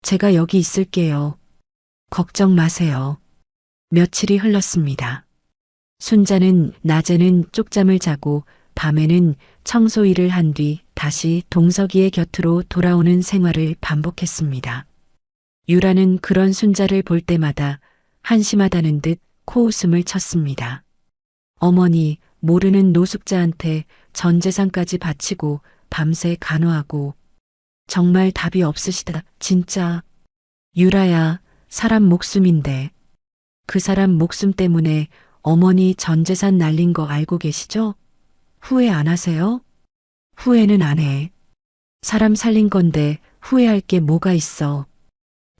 제가 여기 있을게요. 걱정 마세요. 며칠이 흘렀습니다. 순자는 낮에는 쪽잠을 자고 밤에는 청소 일을 한 뒤 다시 동석이의 곁으로 돌아오는 생활을 반복했습니다. 유라는 그런 순자를 볼 때마다 한심하다는 듯 코웃음을 쳤습니다. 어머니, 모르는 노숙자한테 전 재산까지 바치고 밤새 간호하고 정말 답이 없으시다, 진짜. 유라야, 사람 목숨인데 그 사람 목숨 때문에 어머니 전 재산 날린 거 알고 계시죠? 후회 안 하세요? 후회는 안 해. 사람 살린 건데 후회할 게 뭐가 있어.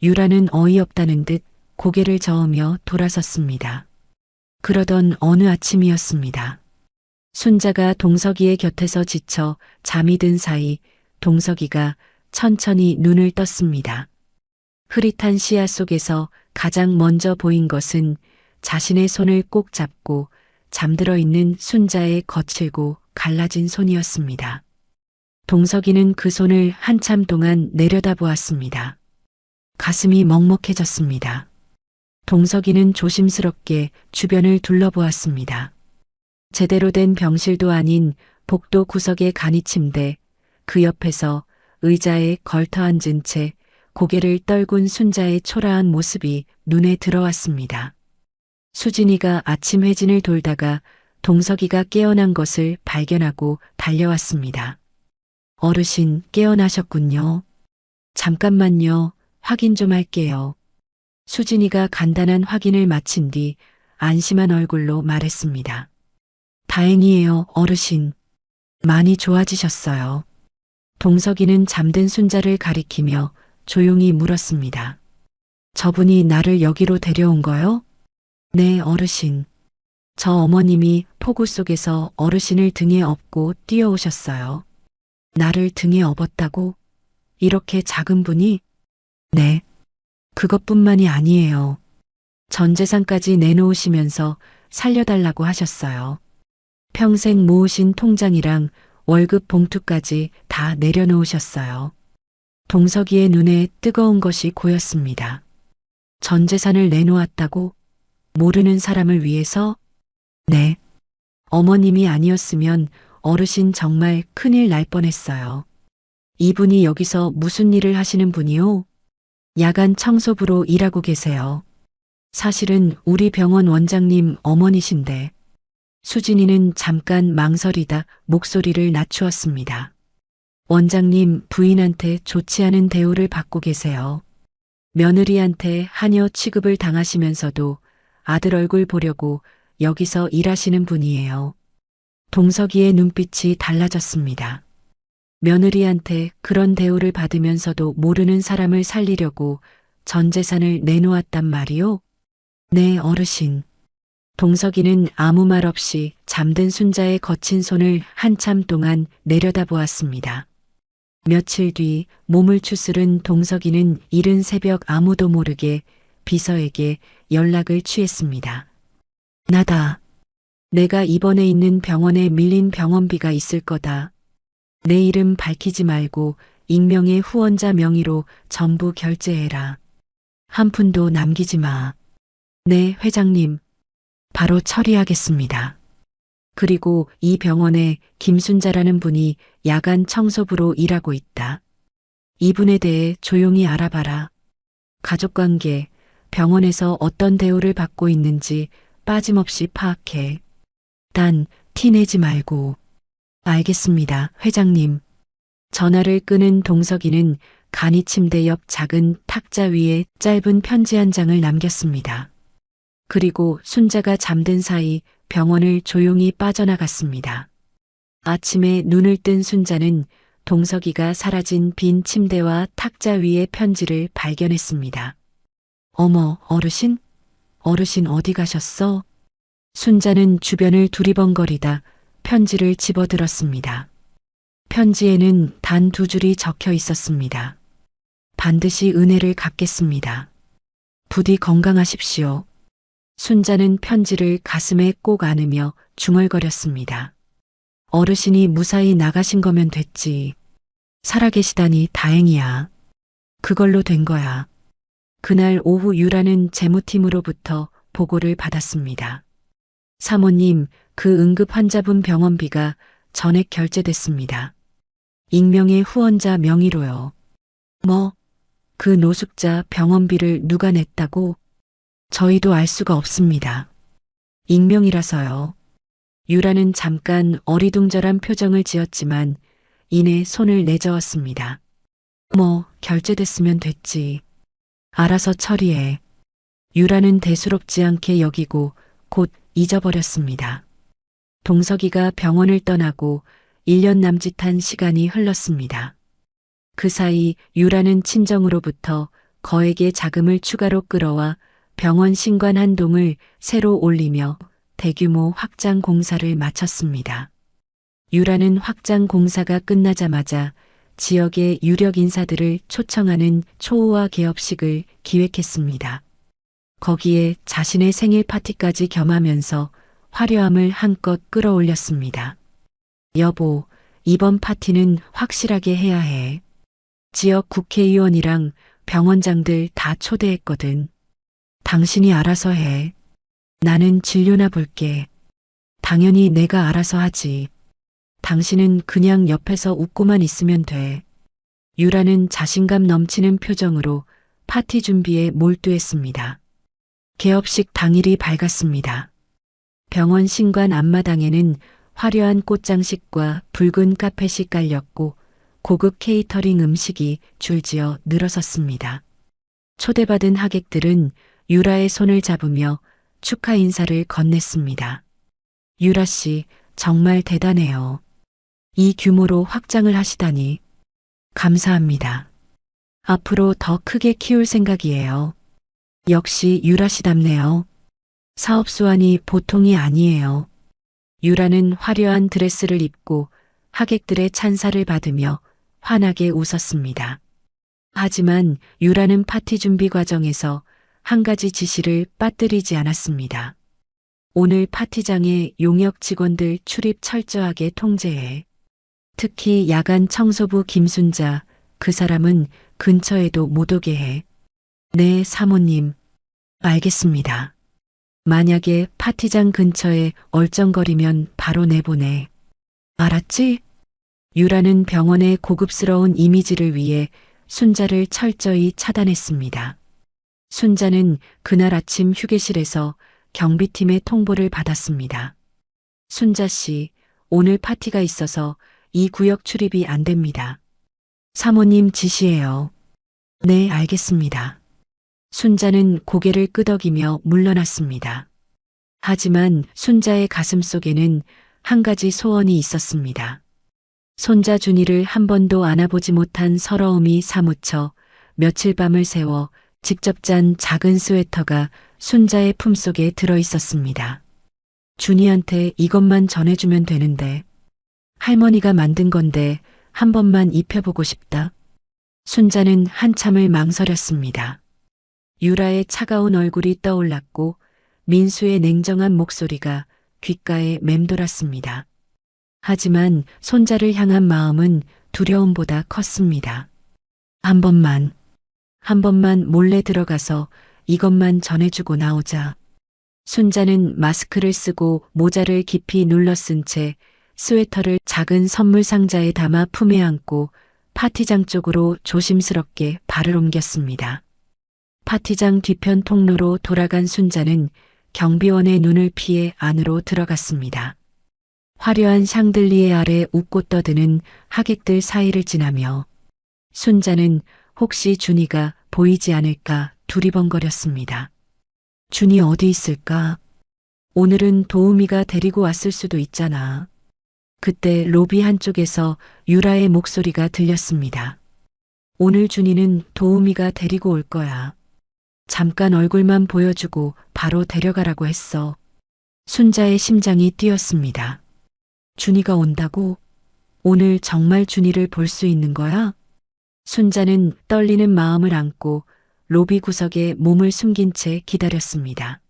유라는 어이없다는 듯 고개를 저으며 돌아섰습니다. 그러던 어느 아침이었습니다. 순자가 동석이의 곁에서 지쳐 잠이 든 사이 동석이가 천천히 눈을 떴습니다. 흐릿한 시야 속에서 가장 먼저 보인 것은 자신의 손을 꼭 잡고 잠들어 있는 순자의 거칠고 갈라진 손이었습니다. 동석이는 그 손을 한참 동안 내려다보았습니다. 가슴이 먹먹해졌습니다. 동석이는 조심스럽게 주변을 둘러보았습니다. 제대로 된 병실도 아닌 복도 구석의 간이 침대, 그 옆에서 의자에 걸터 앉은 채 고개를 떨군 순자의 초라한 모습이 눈에 들어왔습니다. 수진이가 아침 회진을 돌다가 동석이가 깨어난 것을 발견하고 달려왔습니다. 어르신, 깨어나셨군요. 잠깐만요. 확인 좀 할게요. 수진이가 간단한 확인을 마친 뒤 안심한 얼굴로 말했습니다. 다행이에요, 어르신. 많이 좋아지셨어요. 동석이는 잠든 순자를 가리키며 조용히 물었습니다. 저분이 나를 여기로 데려온 거요? 네, 어르신. 저 어머님이 폭우 속에서 어르신을 등에 업고 뛰어오셨어요. 나를 등에 업었다고? 이렇게 작은 분이? 네. 그것뿐만이 아니에요. 전 재산까지 내놓으시면서 살려달라고 하셨어요. 평생 모으신 통장이랑 월급 봉투까지 다 내려놓으셨어요. 동석이의 눈에 뜨거운 것이 고였습니다. 전 재산을 내놓았다고? 모르는 사람을 위해서? 네. 어머님이 아니었으면 어르신 정말 큰일 날 뻔했어요. 이분이 여기서 무슨 일을 하시는 분이요? 야간 청소부로 일하고 계세요. 사실은 우리 병원 원장님 어머니신데. 수진이는 잠깐 망설이다 목소리를 낮추었습니다. 원장님 부인한테 좋지 않은 대우를 받고 계세요. 며느리한테 하녀 취급을 당하시면서도 아들 얼굴 보려고 여기서 일하시는 분이에요. 동석이의 눈빛이 달라졌습니다. 며느리한테 그런 대우를 받으면서도 모르는 사람을 살리려고 전 재산을 내놓았단 말이요? 네, 어르신. 동석이는 아무 말 없이 잠든 순자의 거친 손을 한참 동안 내려다보았습니다. 며칠 뒤 몸을 추스른 동석이는 이른 새벽 아무도 모르게 비서에게 연락을 취했습니다. 나다. 내가 입원해 있는 병원에 밀린 병원비가 있을 거다. 내 이름 밝히지 말고 익명의 후원자 명의로 전부 결제해라. 한 푼도 남기지 마. 네, 회장님. 바로 처리하겠습니다. 그리고 이 병원에 김순자라는 분이 야간 청소부로 일하고 있다. 이분에 대해 조용히 알아봐라. 가족관계, 병원에서 어떤 대우를 받고 있는지 빠짐없이 파악해. 단, 티내지 말고. 알겠습니다, 회장님. 전화를 끄는 동석이는 간이 침대 옆 작은 탁자 위에 짧은 편지 한 장을 남겼습니다. 그리고 순자가 잠든 사이 병원을 조용히 빠져나갔습니다. 아침에 눈을 뜬 순자는 동석이가 사라진 빈 침대와 탁자 위의 편지를 발견했습니다. 어머, 어르신? 어르신 어디 가셨어? 순자는 주변을 두리번거리다 편지를 집어들었습니다. 편지에는 단 2줄이 적혀 있었습니다. 반드시 은혜를 갚겠습니다. 부디 건강하십시오. 순자는 편지를 가슴에 꼭 안으며 중얼거렸습니다. 어르신이 무사히 나가신 거면 됐지. 살아계시다니 다행이야. 그걸로 된 거야. 그날 오후 유라는 재무팀으로부터 보고를 받았습니다. 사모님, 그 응급 환자분 병원비가 전액 결제됐습니다. 익명의 후원자 명의로요. 뭐? 그 노숙자 병원비를 누가 냈다고? 저희도 알 수가 없습니다. 익명이라서요. 유라는 잠깐 어리둥절한 표정을 지었지만 이내 손을 내저었습니다. 뭐, 결제됐으면 됐지. 알아서 처리해. 유라는 대수롭지 않게 여기고 곧 잊어버렸습니다. 동석이가 병원을 떠나고 1년 남짓한 시간이 흘렀습니다. 그 사이 유라는 친정으로부터 거액의 자금을 추가로 끌어와 병원 신관 한 동을 새로 올리며 대규모 확장 공사를 마쳤습니다. 유라는 확장 공사가 끝나자마자 지역의 유력 인사들을 초청하는 초호화 개업식을 기획했습니다. 거기에 자신의 생일 파티까지 겸하면서 화려함을 한껏 끌어올렸습니다. 여보, 이번 파티는 확실하게 해야 해. 지역 국회의원이랑 병원장들 다 초대했거든. 당신이 알아서 해. 나는 진료나 볼게. 당연히 내가 알아서 하지. 당신은 그냥 옆에서 웃고만 있으면 돼. 유라는 자신감 넘치는 표정으로 파티 준비에 몰두했습니다. 개업식 당일이 밝았습니다. 병원 신관 앞마당에는 화려한 꽃장식과 붉은 카펫이 깔렸고 고급 케이터링 음식이 줄지어 늘어섰습니다. 초대받은 하객들은 유라의 손을 잡으며 축하 인사를 건넸습니다. 유라 씨, 정말 대단해요. 이 규모로 확장을 하시다니. 감사합니다. 앞으로 더 크게 키울 생각이에요. 역시 유라씨답네요. 사업 수완이 보통이 아니에요. 유라는 화려한 드레스를 입고 하객들의 찬사를 받으며 환하게 웃었습니다. 하지만 유라는 파티 준비 과정에서 한 가지 지시를 빠뜨리지 않았습니다. 오늘 파티장에 용역 직원들 출입 철저하게 통제해. 특히 야간 청소부 김순자, 그 사람은 근처에도 못 오게 해. 네, 사모님. 알겠습니다. 만약에 파티장 근처에 얼쩡거리면 바로 내보내. 알았지? 유라는 병원의 고급스러운 이미지를 위해 순자를 철저히 차단했습니다. 순자는 그날 아침 휴게실에서 경비팀의 통보를 받았습니다. 순자 씨, 오늘 파티가 있어서 이 구역 출입이 안 됩니다. 사모님 지시예요. 네, 알겠습니다. 순자는 고개를 끄덕이며 물러났습니다. 하지만 순자의 가슴 속에는 한 가지 소원이 있었습니다. 손자 준이를 한 번도 안아보지 못한 서러움이 사무쳐 며칠 밤을 새워 직접 짠 작은 스웨터가 순자의 품속에 들어 있었습니다. 준이한테 이것만 전해주면 되는데, 할머니가 만든 건데 한 번만 입혀보고 싶다. 순자는 한참을 망설였습니다. 유라의 차가운 얼굴이 떠올랐고 민수의 냉정한 목소리가 귓가에 맴돌았습니다. 하지만 손자를 향한 마음은 두려움보다 컸습니다. 한 번만 몰래 들어가서 이것만 전해주고 나오자. 순자는 마스크를 쓰고 모자를 깊이 눌러 쓴 채 스웨터를 작은 선물 상자에 담아 품에 안고 파티장 쪽으로 조심스럽게 발을 옮겼습니다. 파티장 뒤편 통로로 돌아간 순자는 경비원의 눈을 피해 안으로 들어갔습니다. 화려한 샹들리에 아래 웃고 떠드는 하객들 사이를 지나며 순자는 혹시 준이가 보이지 않을까 두리번거렸습니다. 준이 어디 있을까? 오늘은 도우미가 데리고 왔을 수도 있잖아. 그때 로비 한쪽에서 유라의 목소리가 들렸습니다. 오늘 준이는 도우미가 데리고 올 거야. 잠깐 얼굴만 보여주고 바로 데려가라고 했어. 순자의 심장이 뛰었습니다. 준이가 온다고? 오늘 정말 준이를 볼 수 있는 거야? 순자는 떨리는 마음을 안고 로비 구석에 몸을 숨긴 채 기다렸습니다.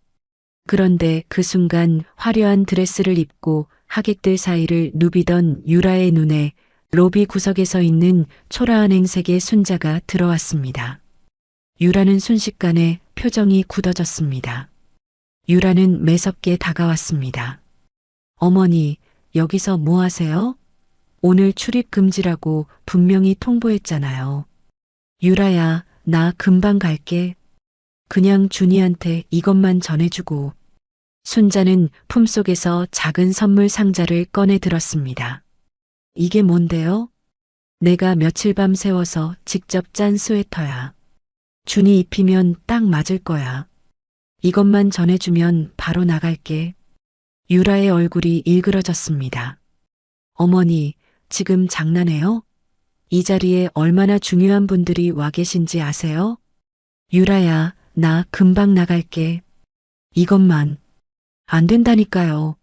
그런데 그 순간 화려한 드레스를 입고 하객들 사이를 누비던 유라의 눈에 로비 구석에 서 있는 초라한 행색의 순자가 들어왔습니다. 유라는 순식간에 표정이 굳어졌습니다. 유라는 매섭게 다가왔습니다. 어머니, 여기서 뭐 하세요? 오늘 출입 금지라고 분명히 통보했잖아요. 유라야, 나 금방 갈게. 그냥 준이한테 이것만 전해주고. 순자는 품속에서 작은 선물 상자를 꺼내 들었습니다. 이게 뭔데요? 내가 며칠 밤 새워서 직접 짠 스웨터야. 준이 입히면 딱 맞을 거야. 이것만 전해주면 바로 나갈게. 유라의 얼굴이 일그러졌습니다. 어머니, 지금 장난해요? 이 자리에 얼마나 중요한 분들이 와 계신지 아세요? 유라야, 나 금방 나갈게. 이것만. 안 된다니까요.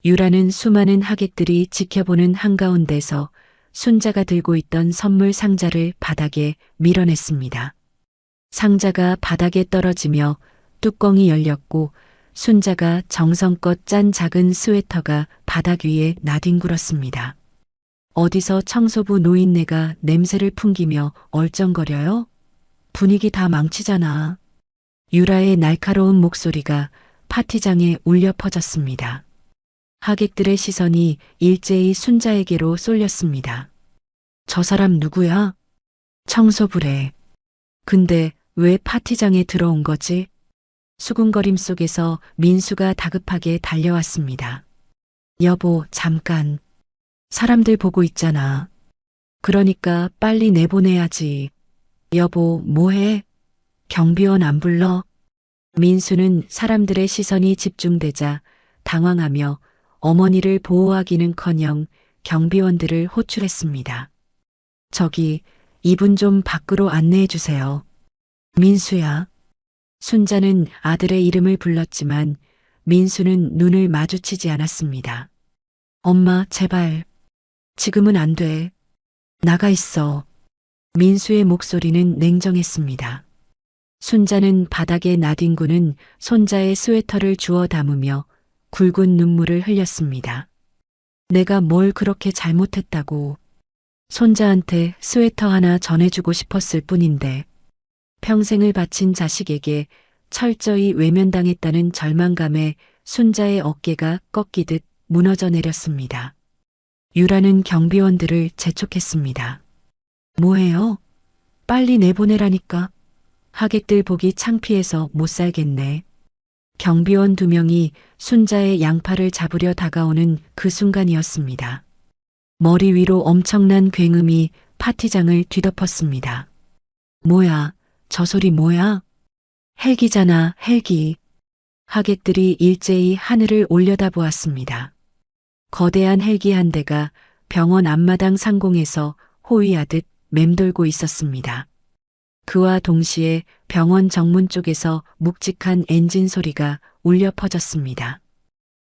유라는 수많은 하객들이 지켜보는 한가운데서 순자가 들고 있던 선물 상자를 바닥에 밀어냈습니다. 상자가 바닥에 떨어지며 뚜껑이 열렸고 순자가 정성껏 짠 작은 스웨터가 바닥 위에 나뒹굴었습니다. 어디서 청소부 노인네가 냄새를 풍기며 얼쩡거려요? 분위기 다 망치잖아. 유라의 날카로운 목소리가 파티장에 울려 퍼졌습니다. 하객들의 시선이 일제히 순자에게로 쏠렸습니다. 저 사람 누구야? 청소부래. 근데 왜 파티장에 들어온 거지? 수군거림 속에서 민수가 다급하게 달려왔습니다. 여보, 잠깐. 사람들 보고 있잖아. 그러니까 빨리 내보내야지. 여보, 뭐해? 경비원 안 불러? 민수는 사람들의 시선이 집중되자 당황하며 어머니를 보호하기는커녕 경비원들을 호출했습니다. 저기 이분 좀 밖으로 안내해 주세요. 민수야. 순자는 아들의 이름을 불렀지만 민수는 눈을 마주치지 않았습니다. 엄마, 제발. 지금은 안 돼. 나가 있어. 민수의 목소리는 냉정했습니다. 순자는 바닥에 나뒹구는 손자의 스웨터를 주워 담으며 굵은 눈물을 흘렸습니다. 내가 뭘 그렇게 잘못했다고. 손자한테 스웨터 하나 전해주고 싶었을 뿐인데 평생을 바친 자식에게 철저히 외면당했다는 절망감에 순자의 어깨가 꺾이듯 무너져 내렸습니다. 유라는 경비원들을 재촉했습니다. 뭐해요? 빨리 내보내라니까. 하객들 보기 창피해서 못 살겠네. 경비원 2명이 순자의 양팔을 잡으려 다가오는 그 순간이었습니다. 머리 위로 엄청난 굉음이 파티장을 뒤덮었습니다. 뭐야, 저 소리 뭐야? 헬기잖아, 헬기. 하객들이 일제히 하늘을 올려다보았습니다. 거대한 헬기 한 대가 병원 앞마당 상공에서 호위하듯 맴돌고 있었습니다. 그와 동시에 병원 정문 쪽에서 묵직한 엔진 소리가 울려 퍼졌습니다.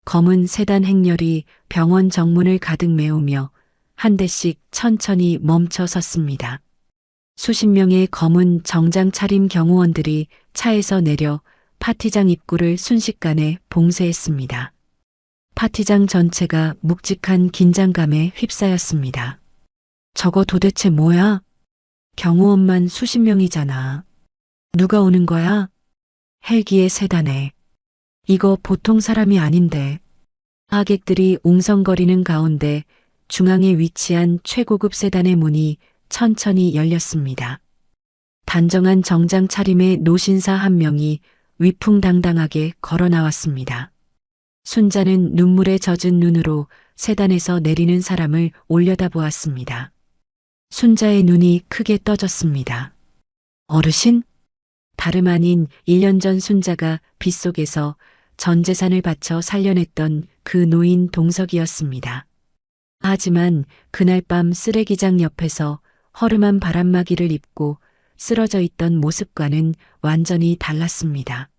검은 세단 행렬이 병원 정문을 가득 메우며 한 대씩 천천히 멈춰 섰습니다. 수십 명의 검은 정장 차림 경호원들이 차에서 내려 파티장 입구를 순식간에 봉쇄했습니다. 파티장 전체가 묵직한 긴장감에 휩싸였습니다. 저거 도대체 뭐야? 경호원만 수십 명이잖아. 누가 오는 거야? 헬기의 세단에. 이거 보통 사람이 아닌데. 하객들이 웅성거리는 가운데 중앙에 위치한 최고급 세단의 문이 천천히 열렸습니다. 단정한 정장 차림의 노신사 한 명이 위풍당당하게 걸어 나왔습니다. 순자는 눈물에 젖은 눈으로 세단에서 내리는 사람을 올려다보았습니다. 순자의 눈이 크게 떠졌습니다. 어르신? 다름 아닌 1년 전 순자가 빗속에서 전 재산을 바쳐 살려냈던 그 노인 동석이었습니다. 하지만 그날 밤 쓰레기장 옆에서 허름한 바람막이를 입고 쓰러져 있던 모습과는 완전히 달랐습니다.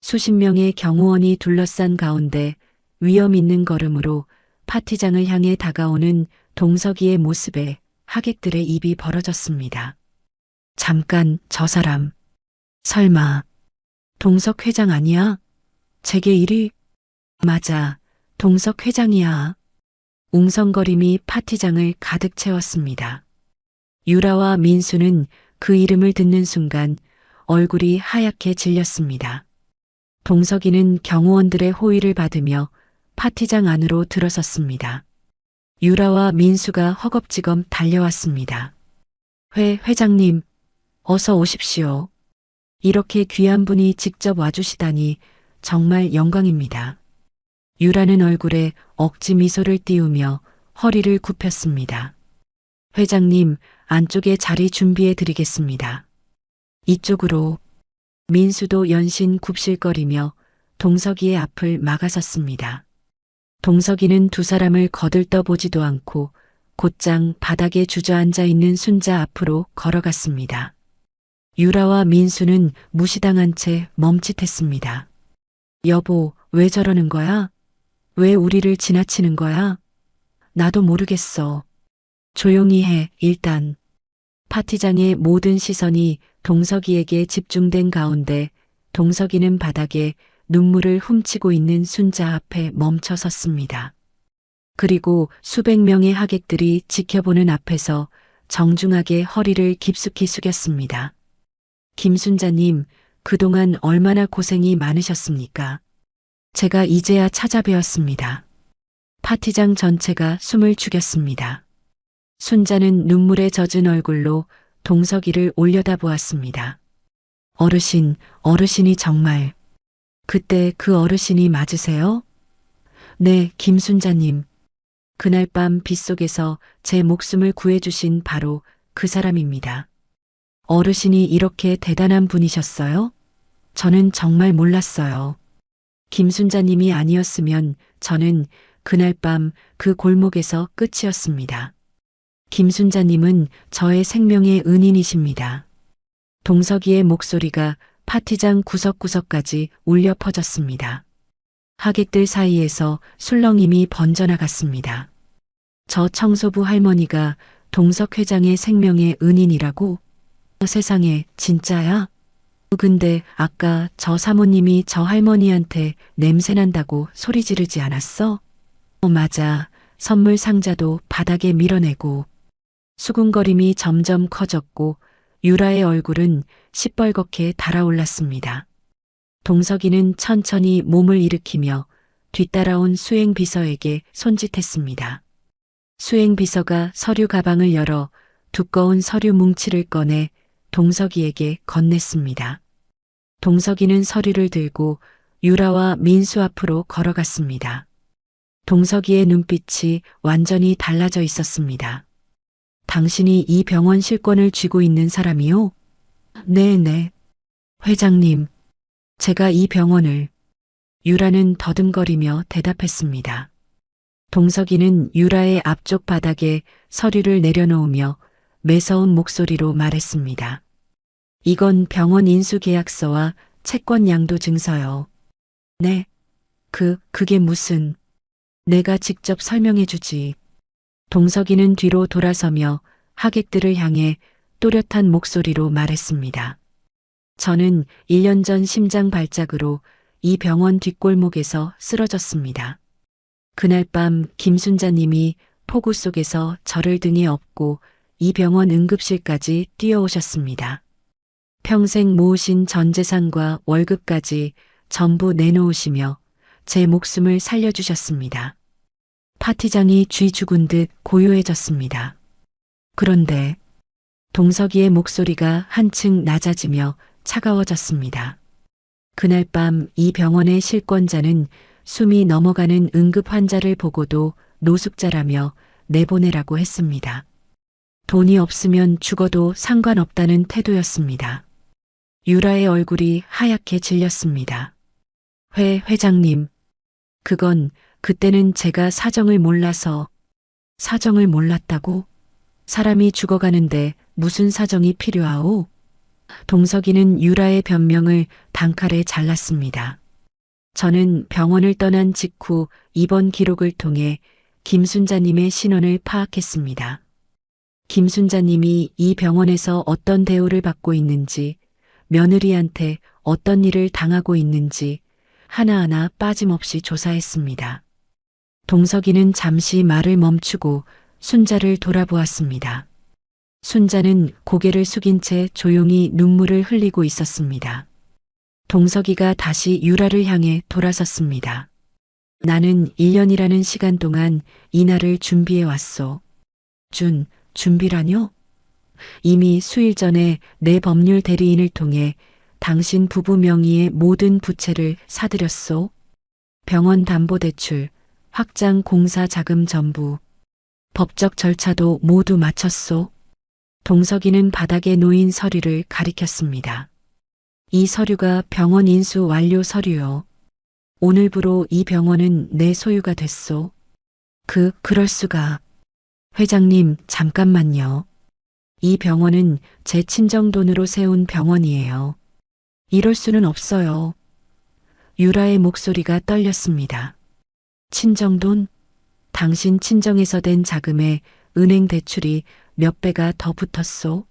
수십 명의 경호원이 둘러싼 가운데 위험 있는 걸음으로 파티장을 향해 다가오는 동석이의 모습에 하객들의 입이 벌어졌습니다. 잠깐, 저 사람. 설마 동석 회장 아니야? 제게 일이? 맞아, 동석 회장이야. 웅성거림이 파티장을 가득 채웠습니다. 유라와 민수는 그 이름을 듣는 순간 얼굴이 하얗게 질렸습니다. 동석이는 경호원들의 호의를 받으며 파티장 안으로 들어섰습니다. 유라와 민수가 허겁지겁 달려왔습니다. 회장님, 어서 오십시오. 이렇게 귀한 분이 직접 와주시다니 정말 영광입니다. 유라는 얼굴에 억지 미소를 띄우며 허리를 굽혔습니다. 회장님, 안쪽에 자리 준비해 드리겠습니다. 이쪽으로. 민수도 연신 굽실거리며 동석이의 앞을 막아섰습니다. 동석이는 두 사람을 거들떠보지도 않고 곧장 바닥에 주저앉아 있는 순자 앞으로 걸어갔습니다. 유라와 민수는 무시당한 채 멈칫했습니다. 여보, 왜 저러는 거야? 왜 우리를 지나치는 거야? 나도 모르겠어. 조용히 해, 일단. 파티장의 모든 시선이 동석이에게 집중된 가운데 동석이는 바닥에 눈물을 훔치고 있는 순자 앞에 멈춰 섰습니다. 그리고 수백 명의 하객들이 지켜보는 앞에서 정중하게 허리를 깊숙이 숙였습니다. 김순자님, 그동안 얼마나 고생이 많으셨습니까? 제가 이제야 찾아뵈었습니다. 파티장 전체가 숨을 죽였습니다. 순자는 눈물에 젖은 얼굴로 동석이를 올려다보았습니다. 어르신이 정말. 그때 그 어르신이 맞으세요? 네, 김순자님. 그날 밤 빗속에서 제 목숨을 구해주신 바로 그 사람입니다. 어르신이 이렇게 대단한 분이셨어요? 저는 정말 몰랐어요. 김순자님이 아니었으면 저는 그날 밤 그 골목에서 끝이었습니다. 김순자님은 저의 생명의 은인이십니다. 동석이의 목소리가 파티장 구석구석까지 울려 퍼졌습니다. 하객들 사이에서 술렁임이 번져나갔습니다. 저 청소부 할머니가 동석 회장의 생명의 은인이라고? 세상에, 진짜야? 근데 아까 저 사모님이 저 할머니한테 냄새난다고 소리 지르지 않았어? 맞아. 선물 상자도 바닥에 밀어내고. 수군거림이 점점 커졌고 유라의 얼굴은 시뻘겋게 달아올랐습니다. 동석이는 천천히 몸을 일으키며 뒤따라온 수행비서에게 손짓했습니다. 수행비서가 서류 가방을 열어 두꺼운 서류 뭉치를 꺼내 동석이에게 건넸습니다. 동석이는 서류를 들고 유라와 민수 앞으로 걸어갔습니다. 동석이의 눈빛이 완전히 달라져 있었습니다. 당신이 이 병원 실권을 쥐고 있는 사람이요? 네네. 회장님, 제가 이 병원을. 유라는 더듬거리며 대답했습니다. 동석이는 유라의 앞쪽 바닥에 서류를 내려놓으며 매서운 목소리로 말했습니다. 이건 병원 인수계약서와 채권 양도 증서요. 네. 그게 무슨. 내가 직접 설명해 주지. 동석이는 뒤로 돌아서며 하객들을 향해 또렷한 목소리로 말했습니다. 저는 1년 전 심장 발작으로 이 병원 뒷골목에서 쓰러졌습니다. 그날 밤 김순자님이 폭우 속에서 저를 등에 업고 이 병원 응급실까지 뛰어오셨습니다. 평생 모으신 전 재산과 월급까지 전부 내놓으시며 제 목숨을 살려주셨습니다. 파티장이 쥐 죽은 듯 고요해졌습니다. 그런데 동석이의 목소리가 한층 낮아지며 차가워졌습니다. 그날 밤 이 병원의 실권자는 숨이 넘어가는 응급 환자를 보고도 노숙자라며 내보내라고 했습니다. 돈이 없으면 죽어도 상관없다는 태도였습니다. 유라의 얼굴이 하얗게 질렸습니다. 회장님, 그때는 제가 사정을 몰라서. 사정을 몰랐다고? 사람이 죽어가는데 무슨 사정이 필요하오? 동석이는 유라의 변명을 단칼에 잘랐습니다. 저는 병원을 떠난 직후 입원 기록을 통해 김순자님의 신원을 파악했습니다. 김순자님이 이 병원에서 어떤 대우를 받고 있는지, 며느리한테 어떤 일을 당하고 있는지 하나하나 빠짐없이 조사했습니다. 동석이는 잠시 말을 멈추고 순자를 돌아보았습니다. 순자는 고개를 숙인 채 조용히 눈물을 흘리고 있었습니다. 동석이가 다시 유라를 향해 돌아섰습니다. 나는 1년이라는 시간 동안 이 날을 준비해 왔소. 준비라뇨? 이미 수일 전에 내 법률 대리인을 통해 당신 부부 명의의 모든 부채를 사들였소. 병원 담보대출, 확장 공사 자금 전부, 법적 절차도 모두 마쳤소. 동석이는 바닥에 놓인 서류를 가리켰습니다. 이 서류가 병원 인수 완료 서류요. 오늘부로 이 병원은 내 소유가 됐소. 그럴 수가. 회장님, 잠깐만요. 이 병원은 제 친정 돈으로 세운 병원이에요. 이럴 수는 없어요. 유라의 목소리가 떨렸습니다. 친정돈? 당신 친정에서 된 자금에 은행 대출이 몇 배가 더 붙었소.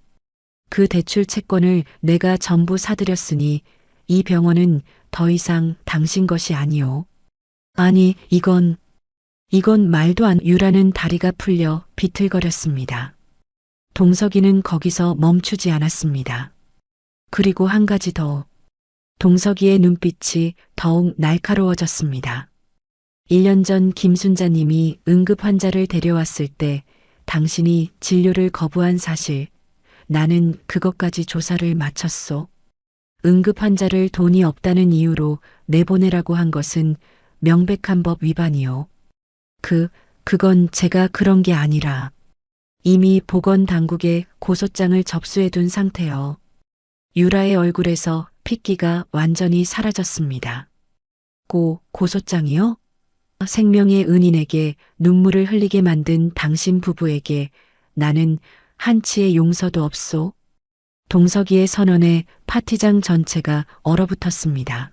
그 대출 채권을 내가 전부 사들였으니 이 병원은 더 이상 당신 것이 아니오. 아니, 이건 말도 안. 유라는 다리가 풀려 비틀거렸습니다. 동석이는 거기서 멈추지 않았습니다. 그리고 한 가지 더. 동석이의 눈빛이 더욱 날카로워졌습니다. 1년 전 김순자님이 응급 환자를 데려왔을 때 당신이 진료를 거부한 사실, 나는 그것까지 조사를 마쳤소. 응급 환자를 돈이 없다는 이유로 내보내라고 한 것은 명백한 법 위반이요. 그건 제가 그런 게 아니라 이미 보건당국에 고소장을 접수해둔 상태요. 유라의 얼굴에서 핏기가 완전히 사라졌습니다. 고소장이요? 생명의 은인에게 눈물을 흘리게 만든 당신 부부에게 나는 한치의 용서도 없소. 동석이의 선언에 파티장 전체가 얼어붙었습니다.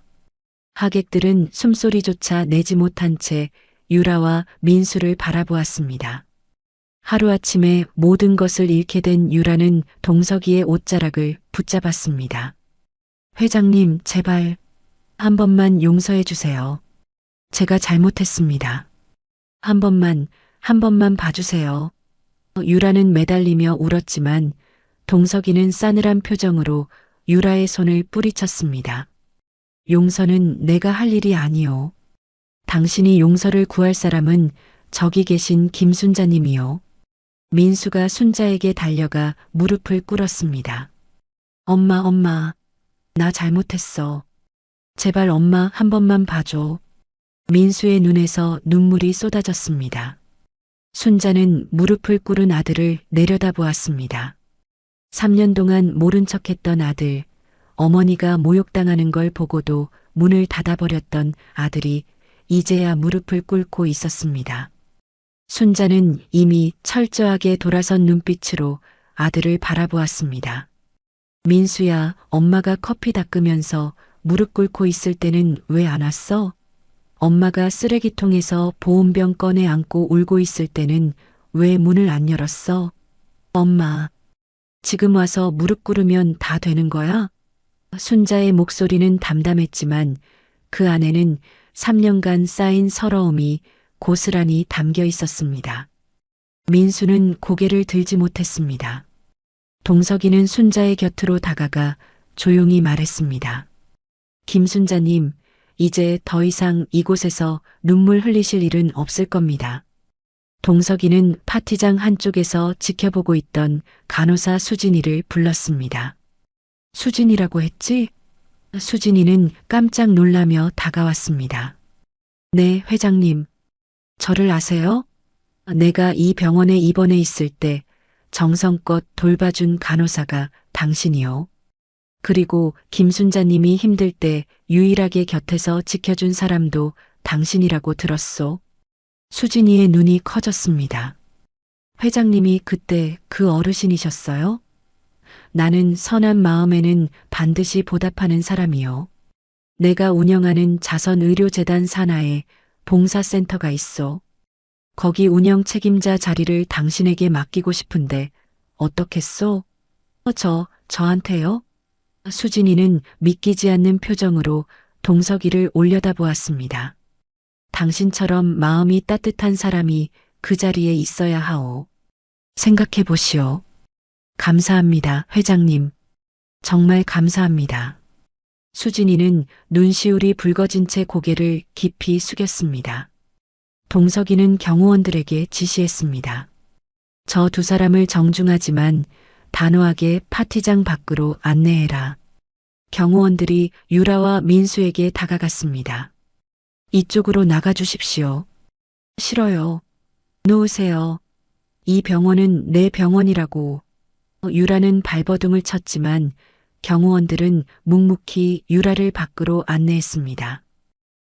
하객들은 숨소리조차 내지 못한 채 유라와 민수를 바라보았습니다. 하루아침에 모든 것을 잃게 된 유라는 동석이의 옷자락을 붙잡았습니다. 회장님, 제발 한 번만 용서해 주세요. 제가 잘못했습니다. 한 번만 봐주세요. 유라는 매달리며 울었지만 동석이는 싸늘한 표정으로 유라의 손을 뿌리쳤습니다. 용서는 내가 할 일이 아니오. 당신이 용서를 구할 사람은 저기 계신 김순자님이요. 민수가 순자에게 달려가 무릎을 꿇었습니다. 엄마, 나 잘못했어. 제발 엄마 한 번만 봐줘. 민수의 눈에서 눈물이 쏟아졌습니다. 순자는 무릎을 꿇은 아들을 내려다보았습니다. 3년 동안 모른 척했던 아들, 어머니가 모욕당하는 걸 보고도 문을 닫아버렸던 아들이 이제야 무릎을 꿇고 있었습니다. 순자는 이미 철저하게 돌아선 눈빛으로 아들을 바라보았습니다. 민수야, 엄마가 커피 닦으면서 무릎 꿇고 있을 때는 왜 안 왔어? 엄마가 쓰레기통에서 보온병 꺼내 안고 울고 있을 때는 왜 문을 안 열었어? 엄마, 지금 와서 무릎 꿇으면 다 되는 거야? 순자의 목소리는 담담했지만 그 안에는 3년간 쌓인 서러움이 고스란히 담겨 있었습니다. 민수는 고개를 들지 못했습니다. 동석이는 순자의 곁으로 다가가 조용히 말했습니다. 김순자님, 이제 더 이상 이곳에서 눈물 흘리실 일은 없을 겁니다. 동석이는 파티장 한쪽에서 지켜보고 있던 간호사 수진이를 불렀습니다. 수진이라고 했지? 수진이는 깜짝 놀라며 다가왔습니다. 네, 회장님. 저를 아세요? 내가 이 병원에 입원해 있을 때 정성껏 돌봐준 간호사가 당신이요. 그리고 김순자님이 힘들 때 유일하게 곁에서 지켜준 사람도 당신이라고 들었소. 수진이의 눈이 커졌습니다. 회장님이 그때 그 어르신이셨어요? 나는 선한 마음에는 반드시 보답하는 사람이요. 내가 운영하는 자선의료재단 산하에 봉사센터가 있어. 거기 운영 책임자 자리를 당신에게 맡기고 싶은데 어떻겠소? 저한테요? 수진이는 믿기지 않는 표정으로 동석이를 올려다보았습니다. 당신처럼 마음이 따뜻한 사람이 그 자리에 있어야 하오. 생각해 보시오. 감사합니다, 회장님. 정말 감사합니다. 수진이는 눈시울이 붉어진 채 고개를 깊이 숙였습니다. 동석이는 경호원들에게 지시했습니다. 저 두 사람을 정중하지만 단호하게 파티장 밖으로 안내해라. 경호원들이 유라와 민수에게 다가갔습니다. 이쪽으로 나가주십시오. 싫어요. 놓으세요. 이 병원은 내 병원이라고. 유라는 발버둥을 쳤지만 경호원들은 묵묵히 유라를 밖으로 안내했습니다.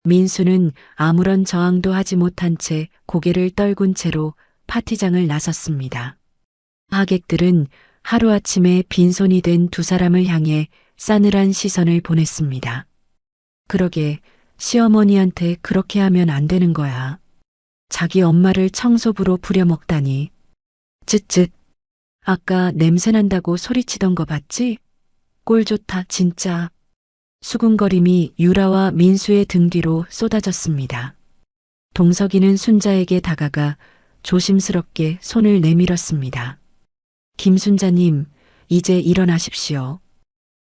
민수는 아무런 저항도 하지 못한 채 고개를 떨군 채로 파티장을 나섰습니다. 하객들은 하루아침에 빈손이 된 두 사람을 향해 싸늘한 시선을 보냈습니다. 그러게, 시어머니한테 그렇게 하면 안 되는 거야. 자기 엄마를 청소부로 부려먹다니. 쯧쯧. 아까 냄새난다고 소리치던 거 봤지? 꼴 좋다, 진짜. 수군거림이 유라와 민수의 등 뒤로 쏟아졌습니다. 동석이는 순자에게 다가가 조심스럽게 손을 내밀었습니다. 김순자님, 이제 일어나십시오.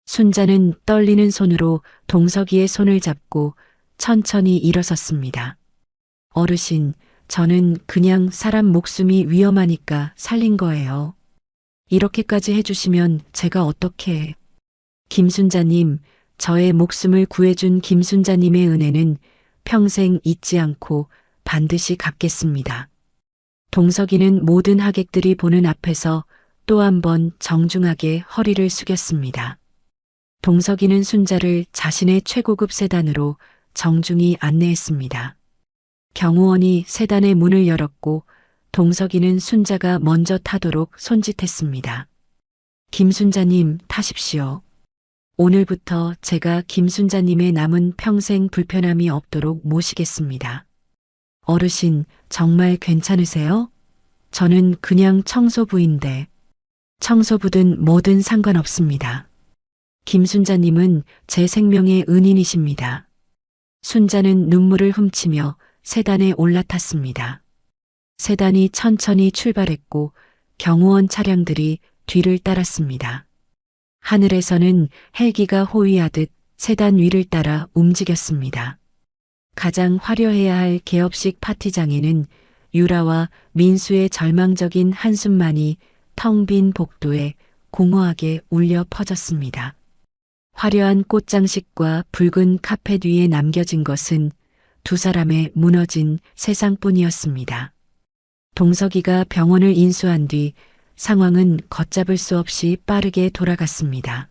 순자는 떨리는 손으로 동석이의 손을 잡고 천천히 일어섰습니다. 어르신, 저는 그냥 사람 목숨이 위험하니까 살린 거예요. 이렇게까지 해주시면 제가 어떻게... 김순자님, 저의 목숨을 구해준 김순자님의 은혜는 평생 잊지 않고 반드시 갚겠습니다. 동석이는 모든 하객들이 보는 앞에서 또 한 번 정중하게 허리를 숙였습니다. 동석이는 순자를 자신의 최고급 세단으로 정중히 안내했습니다. 경호원이 세단의 문을 열었고 동석이는 순자가 먼저 타도록 손짓했습니다. 김순자님 타십시오. 오늘부터 제가 김순자님의 남은 평생 불편함이 없도록 모시겠습니다. 어르신, 정말 괜찮으세요? 저는 그냥 청소부인데. 청소부든 뭐든 상관없습니다. 김순자님은 제 생명의 은인이십니다. 순자는 눈물을 훔치며 세단에 올라탔습니다. 세단이 천천히 출발했고 경호원 차량들이 뒤를 따랐습니다. 하늘에서는 헬기가 호위하듯 세단 위를 따라 움직였습니다. 가장 화려해야 할 개업식 파티장에는 유라와 민수의 절망적인 한숨만이 텅 빈 복도에 공허하게 울려 퍼졌습니다. 화려한 꽃장식과 붉은 카펫 위에 남겨진 것은 두 사람의 무너진 세상뿐이었습니다. 동석이가 병원을 인수한 뒤 상황은 걷잡을 수 없이 빠르게 돌아갔습니다.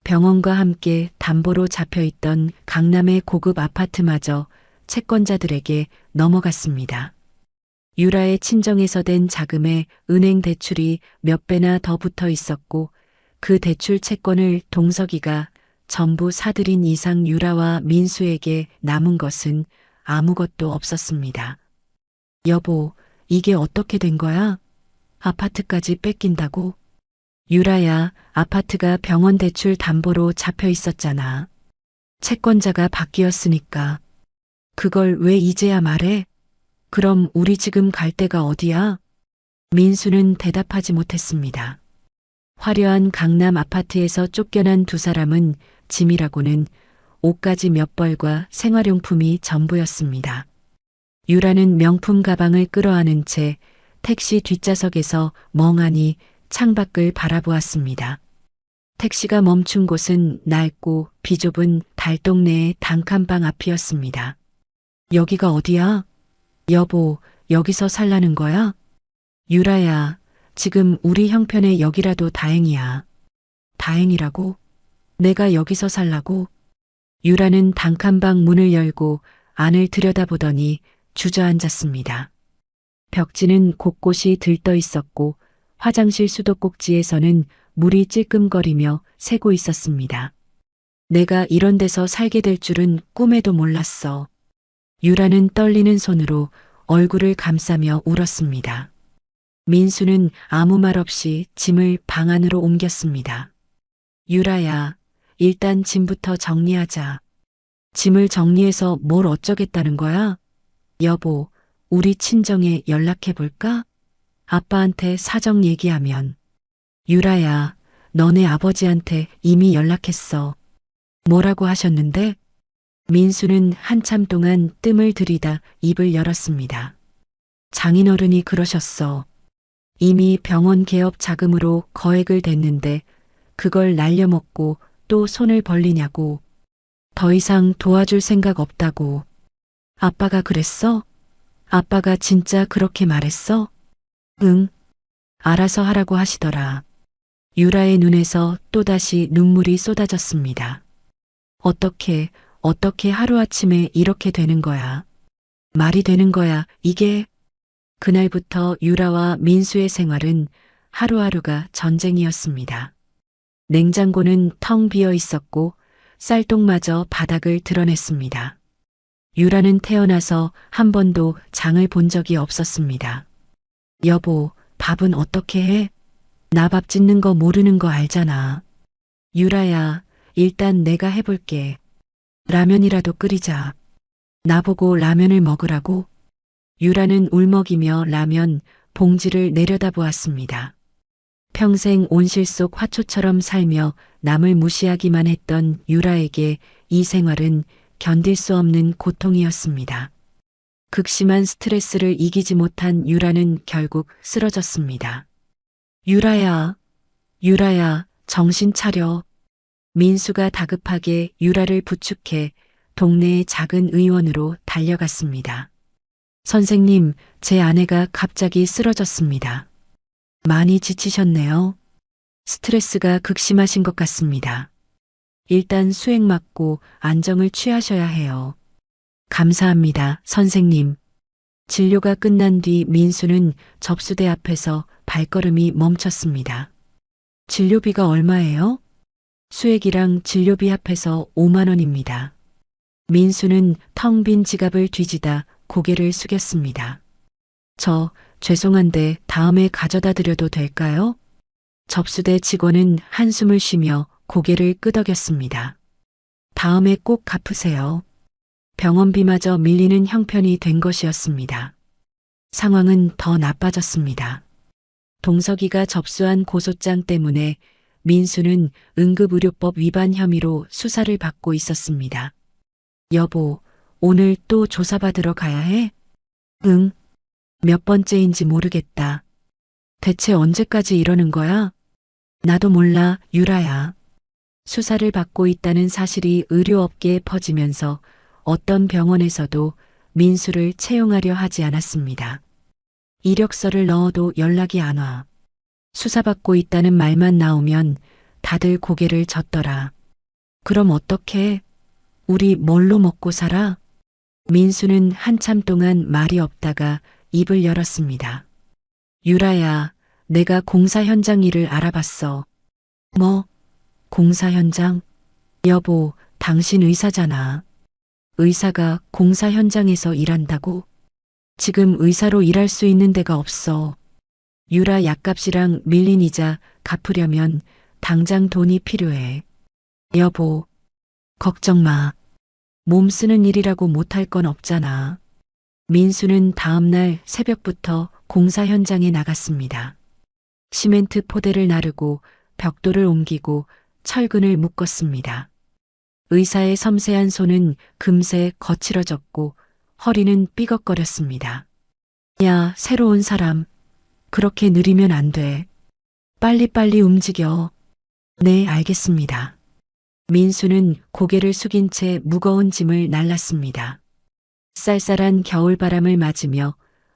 병원과 함께 담보로 잡혀있던 강남의 고급 아파트마저 채권자들에게 넘어갔습니다. 유라의 친정에서 된 자금에 은행 대출이 몇 배나 더 붙어 있었고 그 대출 채권을 동석이가 전부 사들인 이상 유라와 민수에게 남은 것은 아무것도 없었습니다. 여보, 이게 어떻게 된 거야? 아파트까지 뺏긴다고? 유라야, 아파트가 병원 대출 담보로 잡혀 있었잖아. 채권자가 바뀌었으니까. 그걸 왜 이제야 말해? 그럼 우리 지금 갈 데가 어디야? 민수는 대답하지 못했습니다. 화려한 강남 아파트에서 쫓겨난 두 사람은 짐이라고는 옷가지 몇 벌과 생활용품이 전부였습니다. 유라는 명품 가방을 끌어안은 채 택시 뒷좌석에서 멍하니 창밖을 바라보았습니다. 택시가 멈춘 곳은 낡고 비좁은 달동네의 단칸방 앞이었습니다. 여기가 어디야? 여보, 여기서 살라는 거야? 유라야, 지금 우리 형편에 여기라도 다행이야. 다행이라고? 내가 여기서 살라고? 유라는 단칸방 문을 열고 안을 들여다보더니 주저앉았습니다. 벽지는 곳곳이 들떠 있었고 화장실 수도꼭지에서는 물이 찔끔거리며 새고 있었습니다. 내가 이런 데서 살게 될 줄은 꿈에도 몰랐어. 유라는 떨리는 손으로 얼굴을 감싸며 울었습니다. 민수는 아무 말 없이 짐을 방 안으로 옮겼습니다. 유라야, 일단 짐부터 정리하자. 짐을 정리해서 뭘 어쩌겠다는 거야? 여보, 우리 친정에 연락해볼까? 아빠한테 사정 얘기하면. 유라야, 너네 아버지한테 이미 연락했어. 뭐라고 하셨는데? 민수는 한참 동안 뜸을 들이다 입을 열었습니다. 장인어른이 그러셨어. 이미 병원 개업 자금으로 거액을 댔는데 그걸 날려먹고 또 손을 벌리냐고. 더 이상 도와줄 생각 없다고. 아빠가 그랬어? 아빠가 진짜 그렇게 말했어? 응. 알아서 하라고 하시더라. 유라의 눈에서 또다시 눈물이 쏟아졌습니다. 어떻게 하루아침에 이렇게 되는 거야? 말이 되는 거야, 이게? 그날부터 유라와 민수의 생활은 하루하루가 전쟁이었습니다. 냉장고는 텅 비어 있었고 쌀통마저 바닥을 드러냈습니다. 유라는 태어나서 한 번도 장을 본 적이 없었습니다. 여보, 밥은 어떻게 해? 나 밥 짓는 거 모르는 거 알잖아. 유라야, 일단 내가 해볼게. 라면이라도 끓이자. 나보고 라면을 먹으라고? 유라는 울먹이며 라면 봉지를 내려다보았습니다. 평생 온실 속 화초처럼 살며 남을 무시하기만 했던 유라에게 이 생활은 견딜 수 없는 고통이었습니다. 극심한 스트레스를 이기지 못한 유라는 결국 쓰러졌습니다. 유라야, 정신 차려. 민수가 다급하게 유라를 부축해 동네의 작은 의원으로 달려갔습니다. 선생님, 제 아내가 갑자기 쓰러졌습니다. 많이 지치셨네요. 스트레스가 극심하신 것 같습니다. 일단 수액 맞고 안정을 취하셔야 해요. 감사합니다, 선생님. 진료가 끝난 뒤 민수는 접수대 앞에서 발걸음이 멈췄습니다. 진료비가 얼마예요? 수액이랑 진료비 합해서 5만 원입니다. 민수는 텅 빈 지갑을 뒤지다 고개를 숙였습니다. 죄송한데 다음에 가져다 드려도 될까요? 접수대 직원은 한숨을 쉬며 고개를 끄덕였습니다. 다음에 꼭 갚으세요. 병원비마저 밀리는 형편이 된 것이었습니다. 상황은 더 나빠졌습니다. 동석이가 접수한 고소장 때문에 민수는 응급의료법 위반 혐의로 수사를 받고 있었습니다. 여보, 오늘 또 조사받으러 가야 해? 응. 몇 번째인지 모르겠다. 대체 언제까지 이러는 거야? 나도 몰라, 유라야. 수사를 받고 있다는 사실이 의료업계에 퍼지면서 어떤 병원에서도 민수를 채용하려 하지 않았습니다. 이력서를 넣어도 연락이 안 와. 수사받고 있다는 말만 나오면 다들 고개를 젓더라. 그럼 어떡해? 우리 뭘로 먹고 살아? 민수는 한참 동안 말이 없다가 입을 열었습니다. 유라야, 내가 공사 현장 일을 알아봤어. 뭐? 공사 현장? 여보, 당신 의사잖아. 의사가 공사 현장에서 일한다고? 지금 의사로 일할 수 있는 데가 없어. 유라 약값이랑 밀린 이자 갚으려면 당장 돈이 필요해. 여보, 걱정 마. 몸 쓰는 일이라고 못할 건 없잖아. 민수는 다음날 새벽부터 공사 현장에 나갔습니다. 시멘트 포대를 나르고 벽돌을 옮기고 철근을 묶었습니다. 의사의 섬세한 손은 금세 거칠어졌고 허리는 삐걱거렸습니다. 야, 새로운 사람. 그렇게 느리면 안 돼. 빨리빨리 움직여. 네, 알겠습니다. 민수는 고개를 숙인 채 무거운 짐을 날랐습니다. 쌀쌀한 겨울바람을 맞으며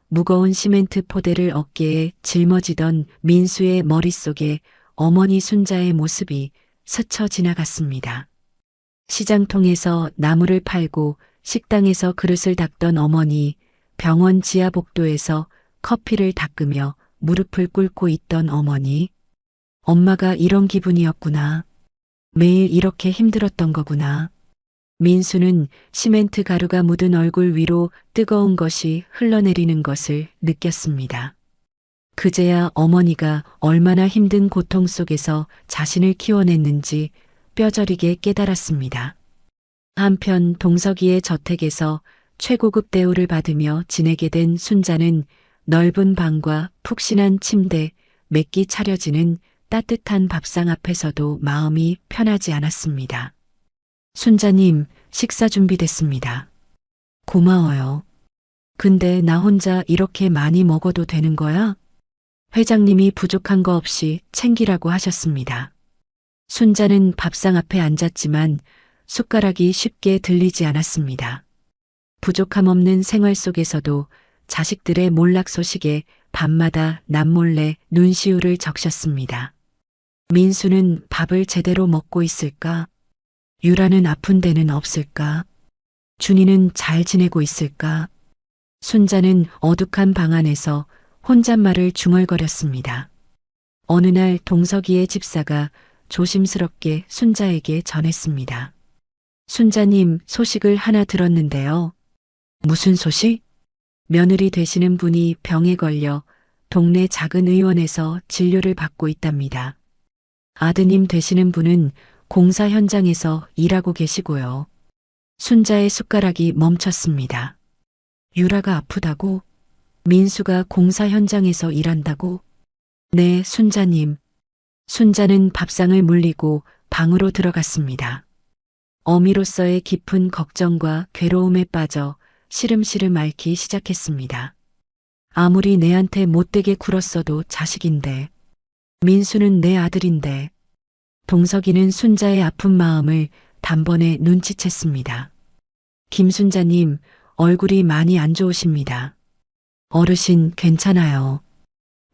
무거운 시멘트 포대를 어깨에 짊어지던 민수의 머릿속에 어머니 순자의 모습이 스쳐 지나갔습니다. 시장통에서 나물을 팔고 식당에서 그릇을 닦던 어머니, 병원 지하 복도에서 커피를 닦으며 무릎을 꿇고 있던 어머니. 엄마가 이런 기분이었구나. 매일 이렇게 힘들었던 거구나. 민수는 시멘트 가루가 묻은 얼굴 위로 뜨거운 것이 흘러내리는 것을 느꼈습니다. 그제야 어머니가 얼마나 힘든 고통 속에서 자신을 키워냈는지 뼈저리게 깨달았습니다. 한편 동석이의 저택에서 최고급 대우를 받으며 지내게 된 순자는 넓은 방과 푹신한 침대, 매끼 차려지는 따뜻한 밥상 앞에서도 마음이 편하지 않았습니다. 순자님, 식사 준비됐습니다. 고마워요. 근데 나 혼자 이렇게 많이 먹어도 되는 거야? 회장님이 부족한 거 없이 챙기라고 하셨습니다. 순자는 밥상 앞에 앉았지만 숟가락이 쉽게 들리지 않았습니다. 부족함 없는 생활 속에서도 자식들의 몰락 소식에 밤마다 남몰래 눈시울을 적셨습니다. 민수는 밥을 제대로 먹고 있을까? 유라는 아픈 데는 없을까? 준이는 잘 지내고 있을까? 순자는 어둑한 방 안에서 혼잣말을 중얼거렸습니다. 어느 날 동석이의 집사가 조심스럽게 순자에게 전했습니다. 순자님, 소식을 하나 들었는데요. 무슨 소식? 며느리 되시는 분이 병에 걸려 동네 작은 의원에서 진료를 받고 있답니다. 아드님 되시는 분은 공사 현장에서 일하고 계시고요. 순자의 숟가락이 멈췄습니다. 유라가 아프다고? 민수가 공사 현장에서 일한다고? 네, 순자님. 순자는 밥상을 물리고 방으로 들어갔습니다. 어미로서의 깊은 걱정과 괴로움에 빠져 시름시름 앓기 시작했습니다. 아무리 내한테 못되게 굴었어도 자식인데, 민수는 내 아들인데, 동석이는 순자의 아픈 마음을 단번에 눈치챘습니다. 김순자님, 얼굴이 많이 안 좋으십니다. 어르신 괜찮아요.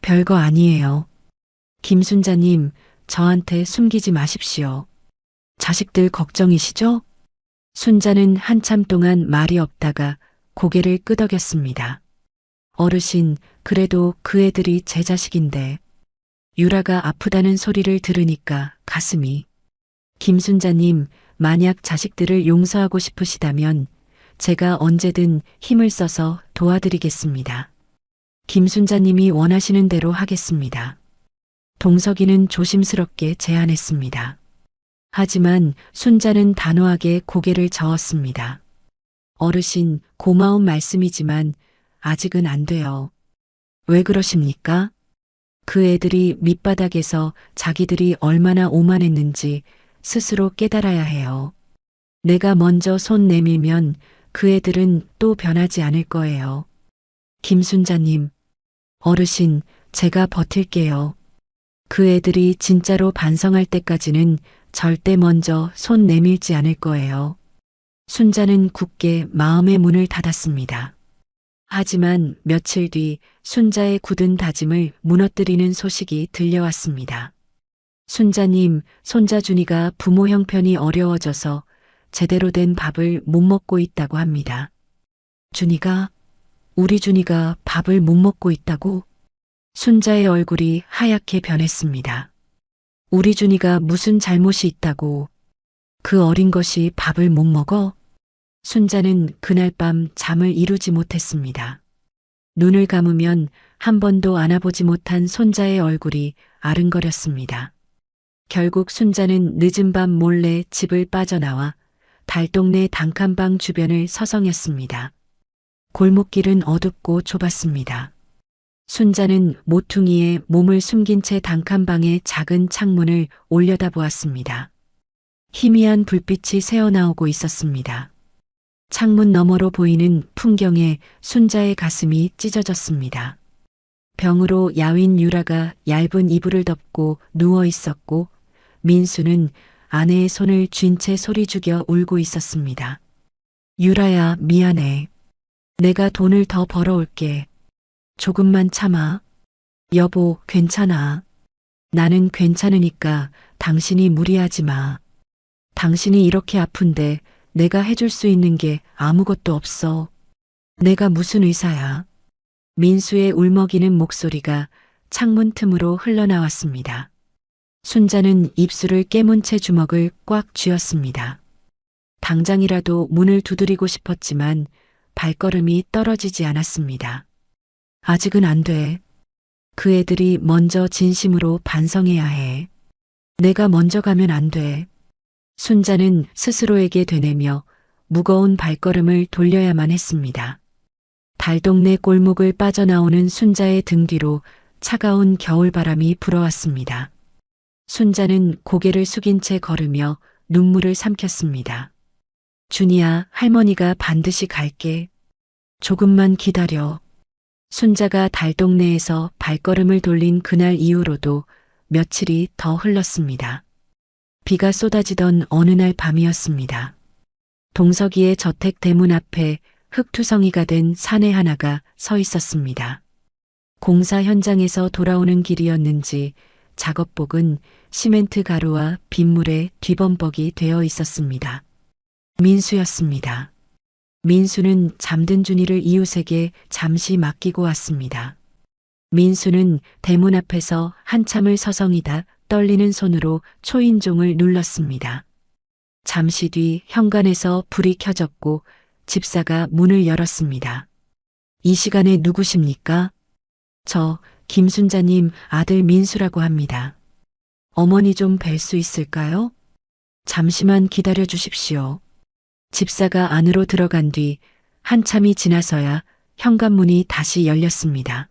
별거 아니에요. 김순자님, 저한테 숨기지 마십시오. 자식들 걱정이시죠? 순자는 한참 동안 말이 없다가 고개를 끄덕였습니다. 어르신, 그래도 그 애들이 제 자식인데. 유라가 아프다는 소리를 들으니까 가슴이. 김순자님, 만약 자식들을 용서하고 싶으시다면 제가 언제든 힘을 써서 도와드리겠습니다. 김순자님이 원하시는 대로 하겠습니다. 동석이는 조심스럽게 제안했습니다. 하지만 순자는 단호하게 고개를 저었습니다. 어르신, 고마운 말씀이지만 아직은 안 돼요. 왜 그러십니까? 그 애들이 밑바닥에서 자기들이 얼마나 오만했는지 스스로 깨달아야 해요. 내가 먼저 손 내밀면 그 애들은 또 변하지 않을 거예요. 김순자님, 어르신, 제가 버틸게요. 그 애들이 진짜로 반성할 때까지는 절대 먼저 손 내밀지 않을 거예요. 순자는 굳게 마음의 문을 닫았습니다. 하지만 며칠 뒤 순자의 굳은 다짐을 무너뜨리는 소식이 들려왔습니다. 순자님, 손자 준이가 부모 형편이 어려워져서 제대로 된 밥을 못 먹고 있다고 합니다. 준이가? 우리 준이가 밥을 못 먹고 있다고? 순자의 얼굴이 하얗게 변했습니다. 우리 준이가 무슨 잘못이 있다고? 그 어린 것이 밥을 못 먹어? 순자는 그날 밤 잠을 이루지 못했습니다. 눈을 감으면 한 번도 안아보지 못한 손자의 얼굴이 아른거렸습니다. 결국 순자는 늦은 밤 몰래 집을 빠져나와 달동네 단칸방 주변을 서성였습니다. 골목길은 어둡고 좁았습니다. 순자는 모퉁이에 몸을 숨긴 채 단칸방의 작은 창문을 올려다보았습니다. 희미한 불빛이 새어나오고 있었습니다. 창문 너머로 보이는 풍경에 순자의 가슴이 찢어졌습니다. 병으로 야윈 유라가 얇은 이불을 덮고 누워 있었고 민수는 아내의 손을 쥔 채 소리 죽여 울고 있었습니다. 유라야, 미안해. 내가 돈을 더 벌어올게. 조금만 참아. 여보, 괜찮아. 나는 괜찮으니까 당신이 무리하지 마. 당신이 이렇게 아픈데 내가 해줄 수 있는 게 아무것도 없어. 내가 무슨 의사야. 민수의 울먹이는 목소리가 창문 틈으로 흘러나왔습니다. 순자는 입술을 깨문 채 주먹을 꽉 쥐었습니다. 당장이라도 문을 두드리고 싶었지만 발걸음이 떨어지지 않았습니다. 아직은 안 돼. 그 애들이 먼저 진심으로 반성해야 해. 내가 먼저 가면 안 돼. 순자는 스스로에게 되뇌며 무거운 발걸음을 돌려야만 했습니다. 달동네 골목을 빠져나오는 순자의 등 뒤로 차가운 겨울바람이 불어왔습니다. 순자는 고개를 숙인 채 걸으며 눈물을 삼켰습니다. 준이야, 할머니가 반드시 갈게. 조금만 기다려. 순자가 달동네에서 발걸음을 돌린 그날 이후로도 며칠이 더 흘렀습니다. 비가 쏟아지던 어느 날 밤이었습니다. 동석이의 저택 대문 앞에 흙투성이가 된 사내 하나가 서 있었습니다. 공사 현장에서 돌아오는 길이었는지 작업복은 시멘트 가루와 빗물에 뒤범벅이 되어 있었습니다. 민수였습니다. 민수는 잠든 준이를 이웃에게 잠시 맡기고 왔습니다. 민수는 대문 앞에서 한참을 서성이다 떨리는 손으로 초인종을 눌렀습니다. 잠시 뒤 현관에서 불이 켜졌고 집사가 문을 열었습니다. 이 시간에 누구십니까? 저 김순자님 아들 민수라고 합니다. 어머니 좀 뵐 수 있을까요? 잠시만 기다려 주십시오. 집사가 안으로 들어간 뒤 한참이 지나서야 현관문이 다시 열렸습니다.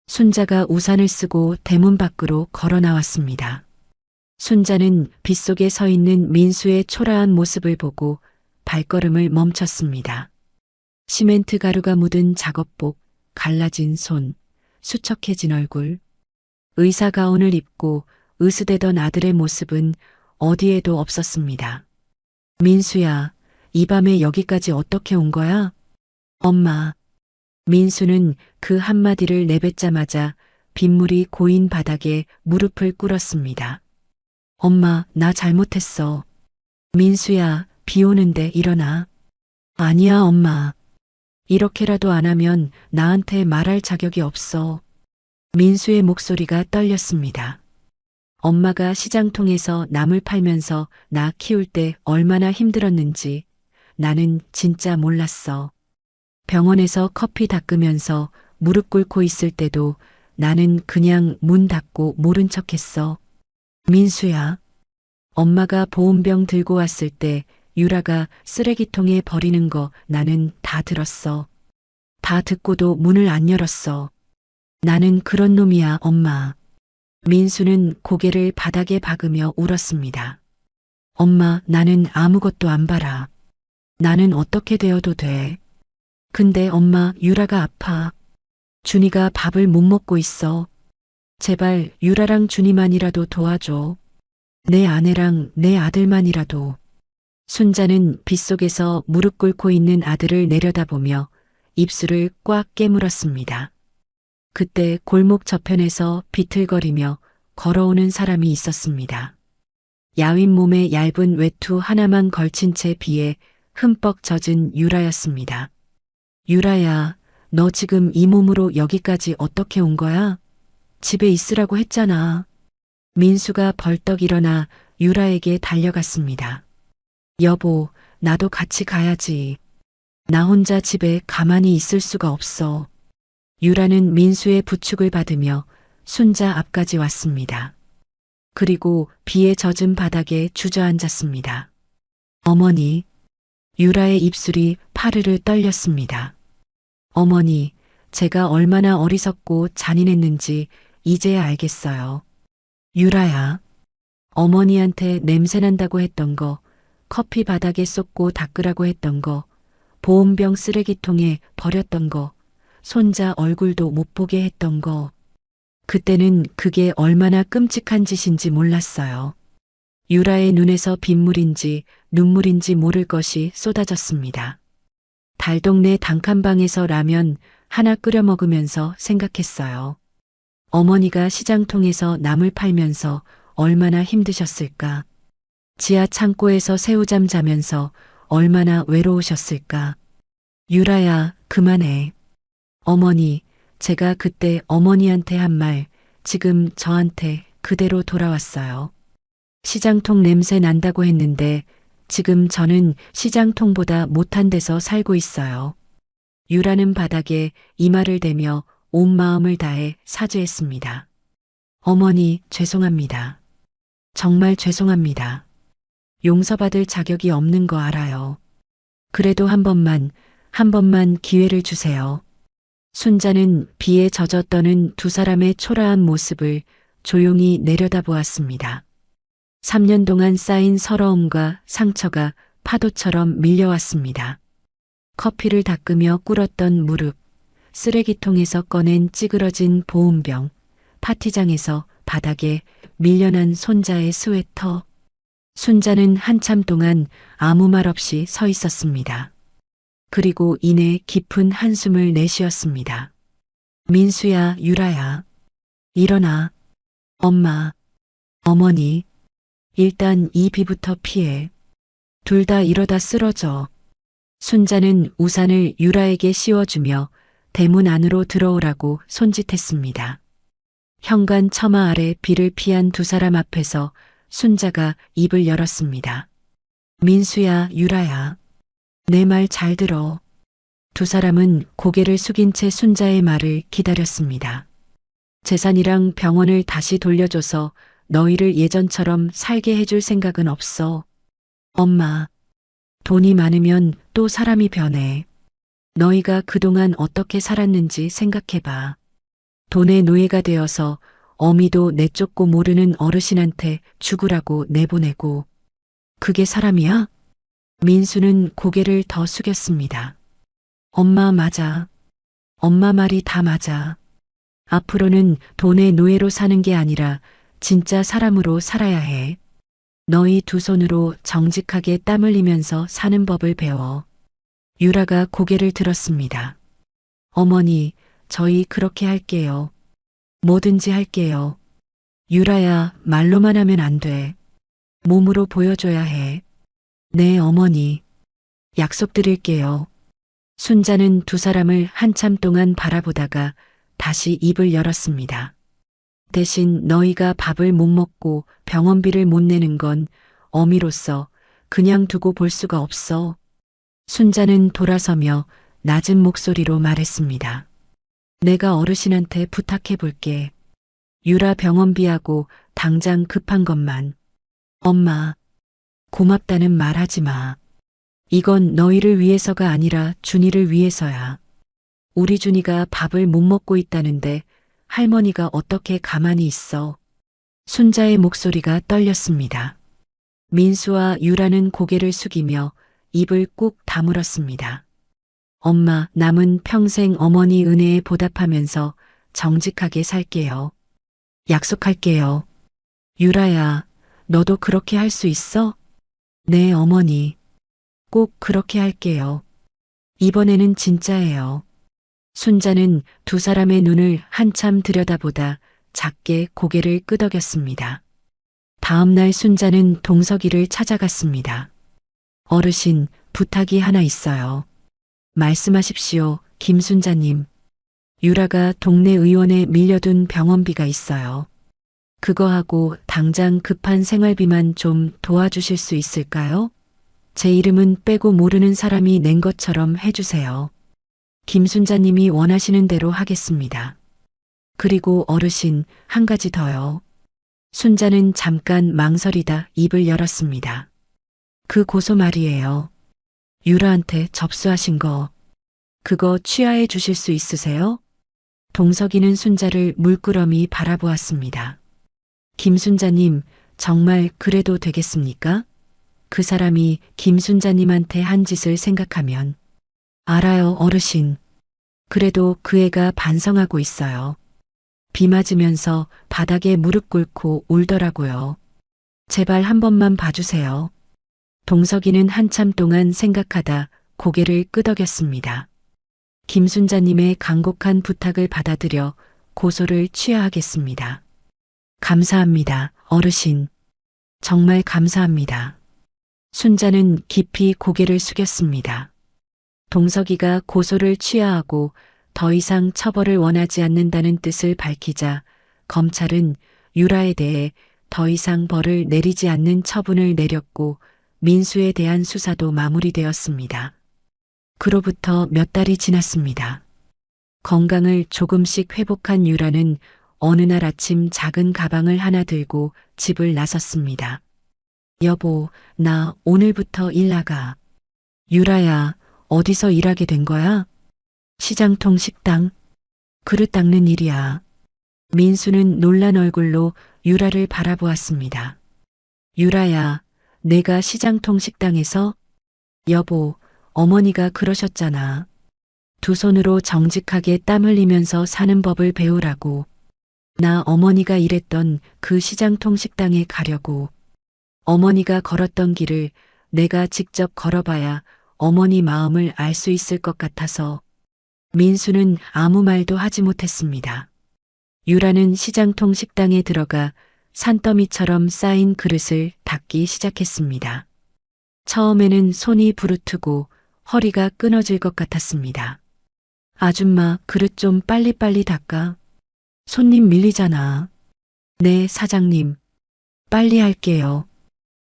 순자가 우산을 쓰고 대문 밖으로 걸어 나왔습니다. 순자는 빗속에 서 있는 민수의 초라한 모습을 보고 발걸음을 멈췄습니다. 시멘트 가루가 묻은 작업복, 갈라진 손, 수척해진 얼굴. 의사 가운을 입고 으스대던 아들의 모습은 어디에도 없었습니다. 민수야, 이 밤에 여기까지 어떻게 온 거야? 엄마. 민수는 그 한마디를 내뱉자마자 빗물이 고인 바닥에 무릎을 꿇었습니다. 엄마, 나 잘못했어. 민수야, 비 오는데 일어나. 아니야, 엄마. 이렇게라도 안 하면 나한테 말할 자격이 없어. 민수의 목소리가 떨렸습니다. 엄마가 시장통에서 나물 팔면서 나 키울 때 얼마나 힘들었는지 나는 진짜 몰랐어. 병원에서 커피 닦으면서 무릎 꿇고 있을 때도 나는 그냥 문 닫고 모른 척 했어. 민수야. 엄마가 보온병 들고 왔을 때 유라가 쓰레기통에 버리는 거 나는 다 들었어. 다 듣고도 문을 안 열었어. 나는 그런 놈이야, 엄마. 민수는 고개를 바닥에 박으며 울었습니다. 엄마, 나는 아무것도 안 봐라. 나는 어떻게 되어도 돼. 근데 엄마, 유라가 아파. 준이가 밥을 못 먹고 있어. 제발 유라랑 준이만이라도 도와줘. 내 아내랑 내 아들만이라도. 순자는 빗속에서 무릎 꿇고 있는 아들을 내려다보며 입술을 꽉 깨물었습니다. 그때 골목 저편에서 비틀거리며 걸어오는 사람이 있었습니다. 야윈 몸에 얇은 외투 하나만 걸친 채 비에 흠뻑 젖은 유라였습니다. 유라야, 너 지금 이 몸으로 여기까지 어떻게 온 거야? 집에 있으라고 했잖아. 민수가 벌떡 일어나 유라에게 달려갔습니다. 여보, 나도 같이 가야지. 나 혼자 집에 가만히 있을 수가 없어. 유라는 민수의 부축을 받으며 순자 앞까지 왔습니다. 그리고 비에 젖은 바닥에 주저앉았습니다. 어머니, 유라의 입술이 파르르 떨렸습니다. 어머니, 제가 얼마나 어리석고 잔인했는지 이제야 알겠어요. 유라야, 어머니한테 냄새난다고 했던 거, 커피 바닥에 쏟고 닦으라고 했던 거, 보온병 쓰레기통에 버렸던 거, 손자 얼굴도 못 보게 했던 거. 그때는 그게 얼마나 끔찍한 짓인지 몰랐어요. 유라의 눈에서 빗물인지 눈물인지 모를 것이 쏟아졌습니다. 달동네 단칸방에서 라면 하나 끓여 먹으면서 생각했어요. 어머니가 시장통에서 나물 팔면서 얼마나 힘드셨을까. 지하 창고에서 새우잠 자면서 얼마나 외로우셨을까. 유라야, 그만해. 어머니, 제가 그때 어머니한테 한 말, 지금 저한테 그대로 돌아왔어요. 시장통 냄새 난다고 했는데 지금 저는 시장통보다 못한 데서 살고 있어요. 유라는 바닥에 이마를 대며 온 마음을 다해 사죄했습니다. 어머니, 죄송합니다. 정말 죄송합니다. 용서받을 자격이 없는 거 알아요. 그래도 한 번만 기회를 주세요. 순자는 비에 젖어 떠는 두 사람의 초라한 모습을 조용히 내려다보았습니다. 3년 동안 쌓인 서러움과 상처가 파도처럼 밀려왔습니다. 커피를 닦으며 꿇었던 무릎, 쓰레기통에서 꺼낸 찌그러진 보온병, 파티장에서 바닥에 밀려난 손자의 스웨터. 순자는 한참 동안 아무 말 없이 서 있었습니다. 그리고 이내 깊은 한숨을 내쉬었습니다. 민수야, 유라야. 일어나. 엄마, 어머니. 일단 이 비부터 피해. 둘 다 이러다 쓰러져. 순자는 우산을 유라에게 씌워주며 대문 안으로 들어오라고 손짓했습니다. 현관 처마 아래 비를 피한 두 사람 앞에서 순자가 입을 열었습니다. 민수야, 유라야. 내 말 잘 들어. 두 사람은 고개를 숙인 채 순자의 말을 기다렸습니다. 재산이랑 병원을 다시 돌려줘서 너희를 예전처럼 살게 해줄 생각은 없어. 엄마, 돈이 많으면 또 사람이 변해. 너희가 그동안 어떻게 살았는지 생각해봐. 돈의 노예가 되어서 어미도 내쫓고 모르는 어르신한테 죽으라고 내보내고. 그게 사람이야? 민수는 고개를 더 숙였습니다. 엄마 맞아. 엄마 말이 다 맞아. 앞으로는 돈의 노예로 사는 게 아니라 진짜 사람으로 살아야 해. 너희 두 손으로 정직하게 땀 흘리면서 사는 법을 배워. 유라가 고개를 들었습니다. 어머니, 저희 그렇게 할게요. 뭐든지 할게요. 유라야, 말로만 하면 안 돼. 몸으로 보여줘야 해. 네, 어머니. 약속드릴게요. 순자는 두 사람을 한참 동안 바라보다가 다시 입을 열었습니다. 대신 너희가 밥을 못 먹고 병원비를 못 내는 건 어미로서 그냥 두고 볼 수가 없어. 순자는 돌아서며 낮은 목소리로 말했습니다. 내가 어르신한테 부탁해 볼게. 유라 병원비하고 당장 급한 것만. 엄마, 고맙다는 말 하지 마. 이건 너희를 위해서가 아니라 준이를 위해서야. 우리 준이가 밥을 못 먹고 있다는데 할머니가 어떻게 가만히 있어. 순자의 목소리가 떨렸습니다. 민수와 유라는 고개를 숙이며 입을 꾹 다물었습니다. 엄마, 남은 평생 어머니 은혜에 보답하면서 정직하게 살게요. 약속할게요. 유라야, 너도 그렇게 할 수 있어? 네, 어머니. 꼭 그렇게 할게요. 이번에는 진짜예요. 순자는 두 사람의 눈을 한참 들여다보다 작게 고개를 끄덕였습니다. 다음 날 순자는 동석이를 찾아갔습니다. 어르신, 부탁이 하나 있어요. 말씀하십시오, 김순자님. 유라가 동네 의원에 밀려둔 병원비가 있어요. 그거하고 당장 급한 생활비만 좀 도와주실 수 있을까요? 제 이름은 빼고 모르는 사람이 낸 것처럼 해주세요. 김순자님이 원하시는 대로 하겠습니다. 그리고 어르신, 한 가지 더요. 순자는 잠깐 망설이다 입을 열었습니다. 그 고소 말이에요. 유라한테 접수하신 거. 그거 취하해 주실 수 있으세요? 동석이는 순자를 물끄러미 바라보았습니다. 김순자님, 정말 그래도 되겠습니까? 그 사람이 김순자님한테 한 짓을 생각하면. 알아요, 어르신. 그래도 그 애가 반성하고 있어요. 비 맞으면서 바닥에 무릎 꿇고 울더라고요. 제발 한 번만 봐주세요. 동석이는 한참 동안 생각하다 고개를 끄덕였습니다. 김순자님의 간곡한 부탁을 받아들여 고소를 취하하겠습니다. 감사합니다, 어르신. 정말 감사합니다. 순자는 깊이 고개를 숙였습니다. 동석이가 고소를 취하하고 더 이상 처벌을 원하지 않는다는 뜻을 밝히자 검찰은 유라에 대해 더 이상 벌을 내리지 않는 처분을 내렸고 민수에 대한 수사도 마무리되었습니다. 그로부터 몇 달이 지났습니다. 건강을 조금씩 회복한 유라는 어느 날 아침 작은 가방을 하나 들고 집을 나섰습니다. 여보, 나 오늘부터 일 나가. 유라야, 어디서 일하게 된 거야? 시장통 식당. 그릇 닦는 일이야. 민수는 놀란 얼굴로 유라를 바라보았습니다. 유라야, 내가 시장통 식당에서? 여보, 어머니가 그러셨잖아. 두 손으로 정직하게 땀 흘리면서 사는 법을 배우라고. 나 어머니가 일했던 그 시장통 식당에 가려고. 어머니가 걸었던 길을 내가 직접 걸어봐야 어머니 마음을 알 수 있을 것 같아서. 민수는 아무 말도 하지 못했습니다. 유라는 시장통 식당에 들어가 산더미처럼 쌓인 그릇을 닦기 시작했습니다. 처음에는 손이 부르트고 허리가 끊어질 것 같았습니다. 아줌마, 그릇 좀 빨리빨리 닦아. 손님 밀리잖아. 네, 사장님. 빨리 할게요.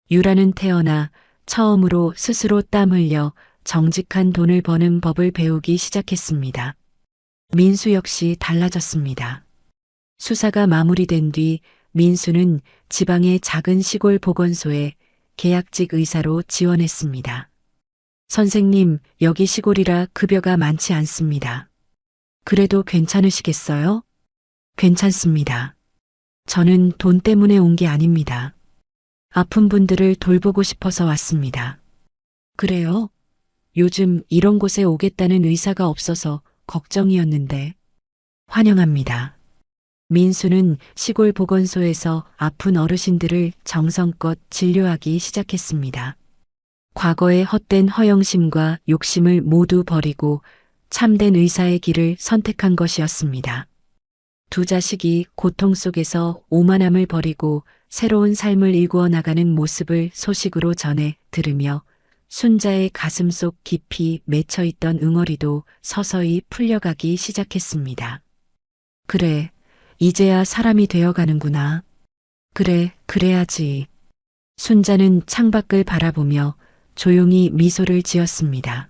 유라는 태어나 처음으로 스스로 땀 흘려 정직한 돈을 버는 법을 배우기 시작했습니다. 민수 역시 달라졌습니다. 수사가 마무리된 뒤 민수는 지방의 작은 시골 보건소에 계약직 의사로 지원했습니다. 선생님, 여기 시골이라 급여가 많지 않습니다. 그래도 괜찮으시겠어요? 괜찮습니다. 저는 돈 때문에 온 게 아닙니다. 아픈 분들을 돌보고 싶어서 왔습니다. 그래요? 요즘 이런 곳에 오겠다는 의사가 없어서 걱정이었는데. 환영합니다. 민수는 시골 보건소에서 아픈 어르신들을 정성껏 진료하기 시작했습니다. 과거의 헛된 허영심과 욕심을 모두 버리고 참된 의사의 길을 선택한 것이었습니다. 두 자식이 고통 속에서 오만함을 버리고 새로운 삶을 일구어 나가는 모습을 소식으로 전해 들으며 순자의 가슴 속 깊이 맺혀있던 응어리도 서서히 풀려가기 시작했습니다. 그래, 이제야 사람이 되어가는구나. 그래, 그래야지. 순자는 창밖을 바라보며 조용히 미소를 지었습니다.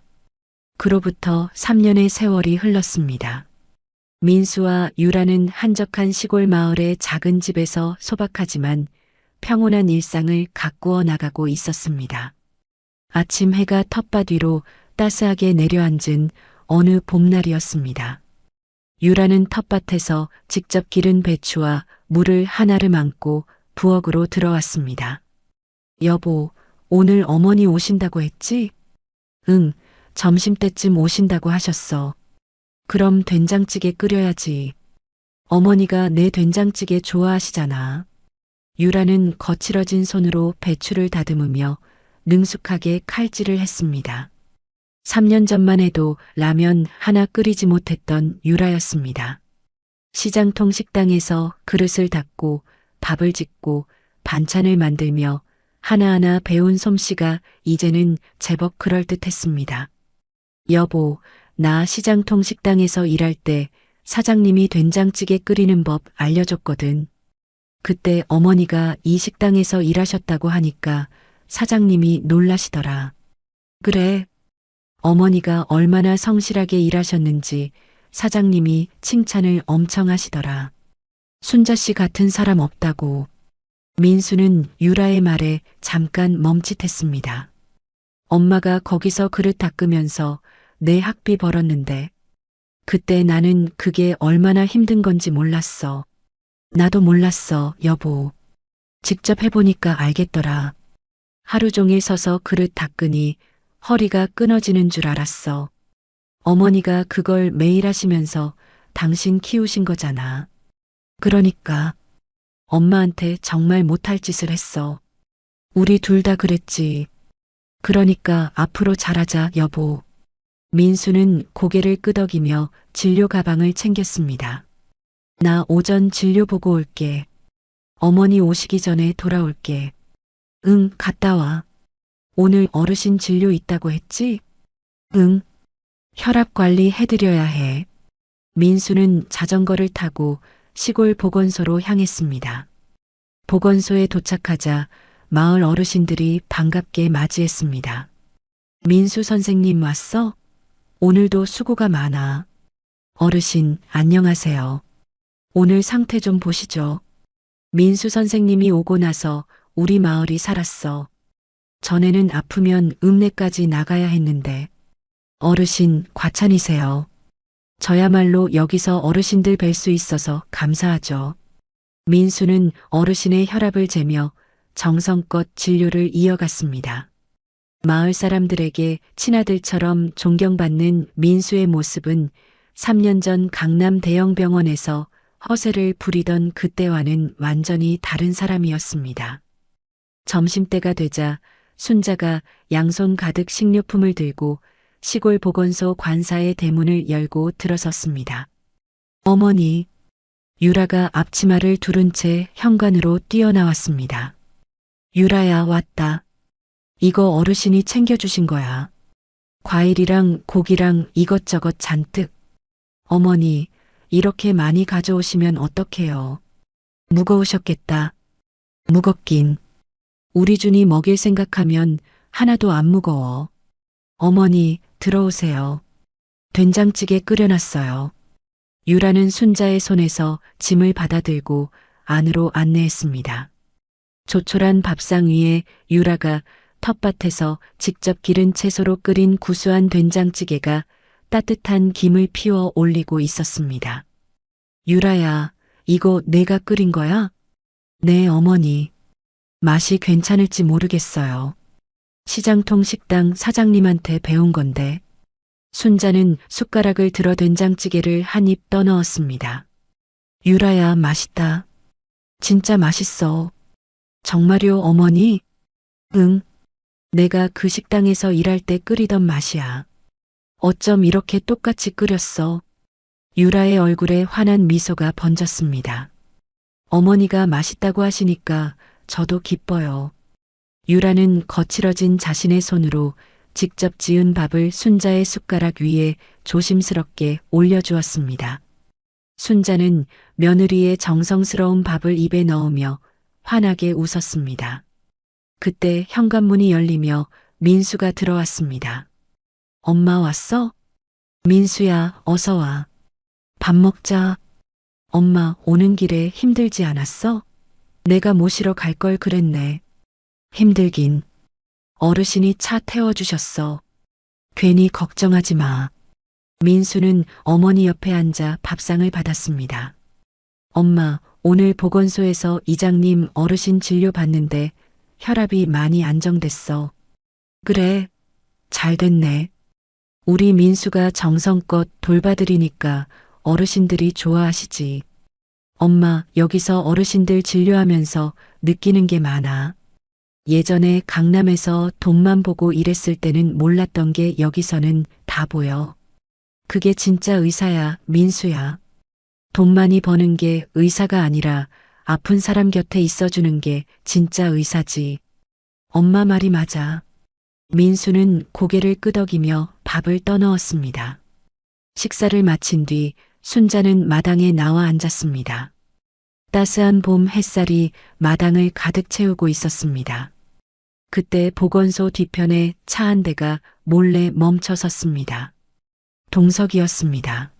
그로부터 3년의 세월이 흘렀습니다. 민수와 유라는 한적한 시골 마을의 작은 집에서 소박하지만 평온한 일상을 가꾸어 나가고 있었습니다. 아침 해가 텃밭 위로 따스하게 내려앉은 어느 봄날이었습니다. 유라는 텃밭에서 직접 기른 배추와 물을 하나를 안고 부엌으로 들어왔습니다. 여보, 오늘 어머니 오신다고 했지? 응, 점심때쯤 오신다고 하셨어. 그럼 된장찌개 끓여야지. 어머니가 내 된장찌개 좋아하시잖아. 유라는 거칠어진 손으로 배추를 다듬으며 능숙하게 칼질을 했습니다. 3년 전만 해도 라면 하나 끓이지 못했던 유라였습니다. 시장통 식당에서 그릇을 닦고 밥을 짓고 반찬을 만들며 하나하나 배운 솜씨가 이제는 제법 그럴듯했습니다. 여보, 나 시장통 식당에서 일할 때 사장님이 된장찌개 끓이는 법 알려줬거든. 그때 어머니가 이 식당에서 일하셨다고 하니까 사장님이 놀라시더라. 그래, 어머니가 얼마나 성실하게 일하셨는지 사장님이 칭찬을 엄청 하시더라. 순자 씨 같은 사람 없다고. 민수는 유라의 말에 잠깐 멈칫했습니다. 엄마가 거기서 그릇 닦으면서 내 학비 벌었는데 그때 나는 그게 얼마나 힘든 건지 몰랐어. 나도 몰랐어, 여보. 직접 해보니까 알겠더라. 하루 종일 서서 그릇 닦으니 허리가 끊어지는 줄 알았어. 어머니가 그걸 매일 하시면서 당신 키우신 거잖아. 그러니까 엄마한테 정말 못할 짓을 했어. 우리 둘 다 그랬지. 그러니까 앞으로 잘하자, 여보. 민수는 고개를 끄덕이며 진료 가방을 챙겼습니다. 나 오전 진료 보고 올게. 어머니 오시기 전에 돌아올게. 응, 갔다 와. 오늘 어르신 진료 있다고 했지? 응. 혈압 관리 해드려야 해. 민수는 자전거를 타고 시골 보건소로 향했습니다. 보건소에 도착하자 마을 어르신들이 반갑게 맞이했습니다. 민수 선생님 왔어? 오늘도 수고가 많아. 어르신, 안녕하세요. 오늘 상태 좀 보시죠. 민수 선생님이 오고 나서 우리 마을이 살았어. 전에는 아프면 읍내까지 나가야 했는데. 어르신, 과찬이세요. 저야말로 여기서 어르신들 뵐 수 있어서 감사하죠. 민수는 어르신의 혈압을 재며 정성껏 진료를 이어갔습니다. 마을 사람들에게 친아들처럼 존경받는 민수의 모습은 3년 전 강남 대형 병원에서 허세를 부리던 그때와는 완전히 다른 사람이었습니다. 점심때가 되자 순자가 양손 가득 식료품을 들고 시골 보건소 관사의 대문을 열고 들어섰습니다. 어머니, 유라가 앞치마를 두른 채 현관으로 뛰어나왔습니다. 유라야, 왔다. 이거 어르신이 챙겨주신 거야. 과일이랑 고기랑 이것저것 잔뜩. 어머니, 이렇게 많이 가져오시면 어떡해요. 무거우셨겠다. 무겁긴. 우리 준이 먹일 생각하면 하나도 안 무거워. 어머니, 들어오세요. 된장찌개 끓여놨어요. 유라는 순자의 손에서 짐을 받아들고 안으로 안내했습니다. 조촐한 밥상 위에 유라가 텃밭에서 직접 기른 채소로 끓인 구수한 된장찌개가 따뜻한 김을 피워 올리고 있었습니다. 유라야, 이거 내가 끓인 거야? 네, 어머니. 맛이 괜찮을지 모르겠어요. 시장통 식당 사장님한테 배운 건데. 순자는 숟가락을 들어 된장찌개를 한 입 떠넣었습니다. 유라야, 맛있다. 진짜 맛있어. 정말요, 어머니? 응. 내가 그 식당에서 일할 때 끓이던 맛이야. 어쩜 이렇게 똑같이 끓였어? 유라의 얼굴에 환한 미소가 번졌습니다. 어머니가 맛있다고 하시니까 저도 기뻐요. 유라는 거칠어진 자신의 손으로 직접 지은 밥을 순자의 숟가락 위에 조심스럽게 올려주었습니다. 순자는 며느리의 정성스러운 밥을 입에 넣으며 환하게 웃었습니다. 그때 현관문이 열리며 민수가 들어왔습니다. 엄마 왔어? 민수야, 어서 와. 밥 먹자. 엄마, 오는 길에 힘들지 않았어? 내가 모시러 갈 걸 그랬네. 힘들긴. 어르신이 차 태워주셨어. 괜히 걱정하지 마. 민수는 어머니 옆에 앉아 밥상을 받았습니다. 엄마, 오늘 보건소에서 이장님 어르신 진료 받는데 혈압이 많이 안정됐어. 그래, 잘 됐네. 우리 민수가 정성껏 돌봐드리니까 어르신들이 좋아하시지. 엄마, 여기서 어르신들 진료하면서 느끼는 게 많아. 예전에 강남에서 돈만 보고 일했을 때는 몰랐던 게 여기서는 다 보여. 그게 진짜 의사야, 민수야. 돈 많이 버는 게 의사가 아니라 아픈 사람 곁에 있어주는 게 진짜 의사지. 엄마 말이 맞아. 민수는 고개를 끄덕이며 밥을 떠넣었습니다. 식사를 마친 뒤 순자는 마당에 나와 앉았습니다. 따스한 봄 햇살이 마당을 가득 채우고 있었습니다. 그때 보건소 뒤편에 차 한 대가 몰래 멈춰 섰습니다. 동석이었습니다.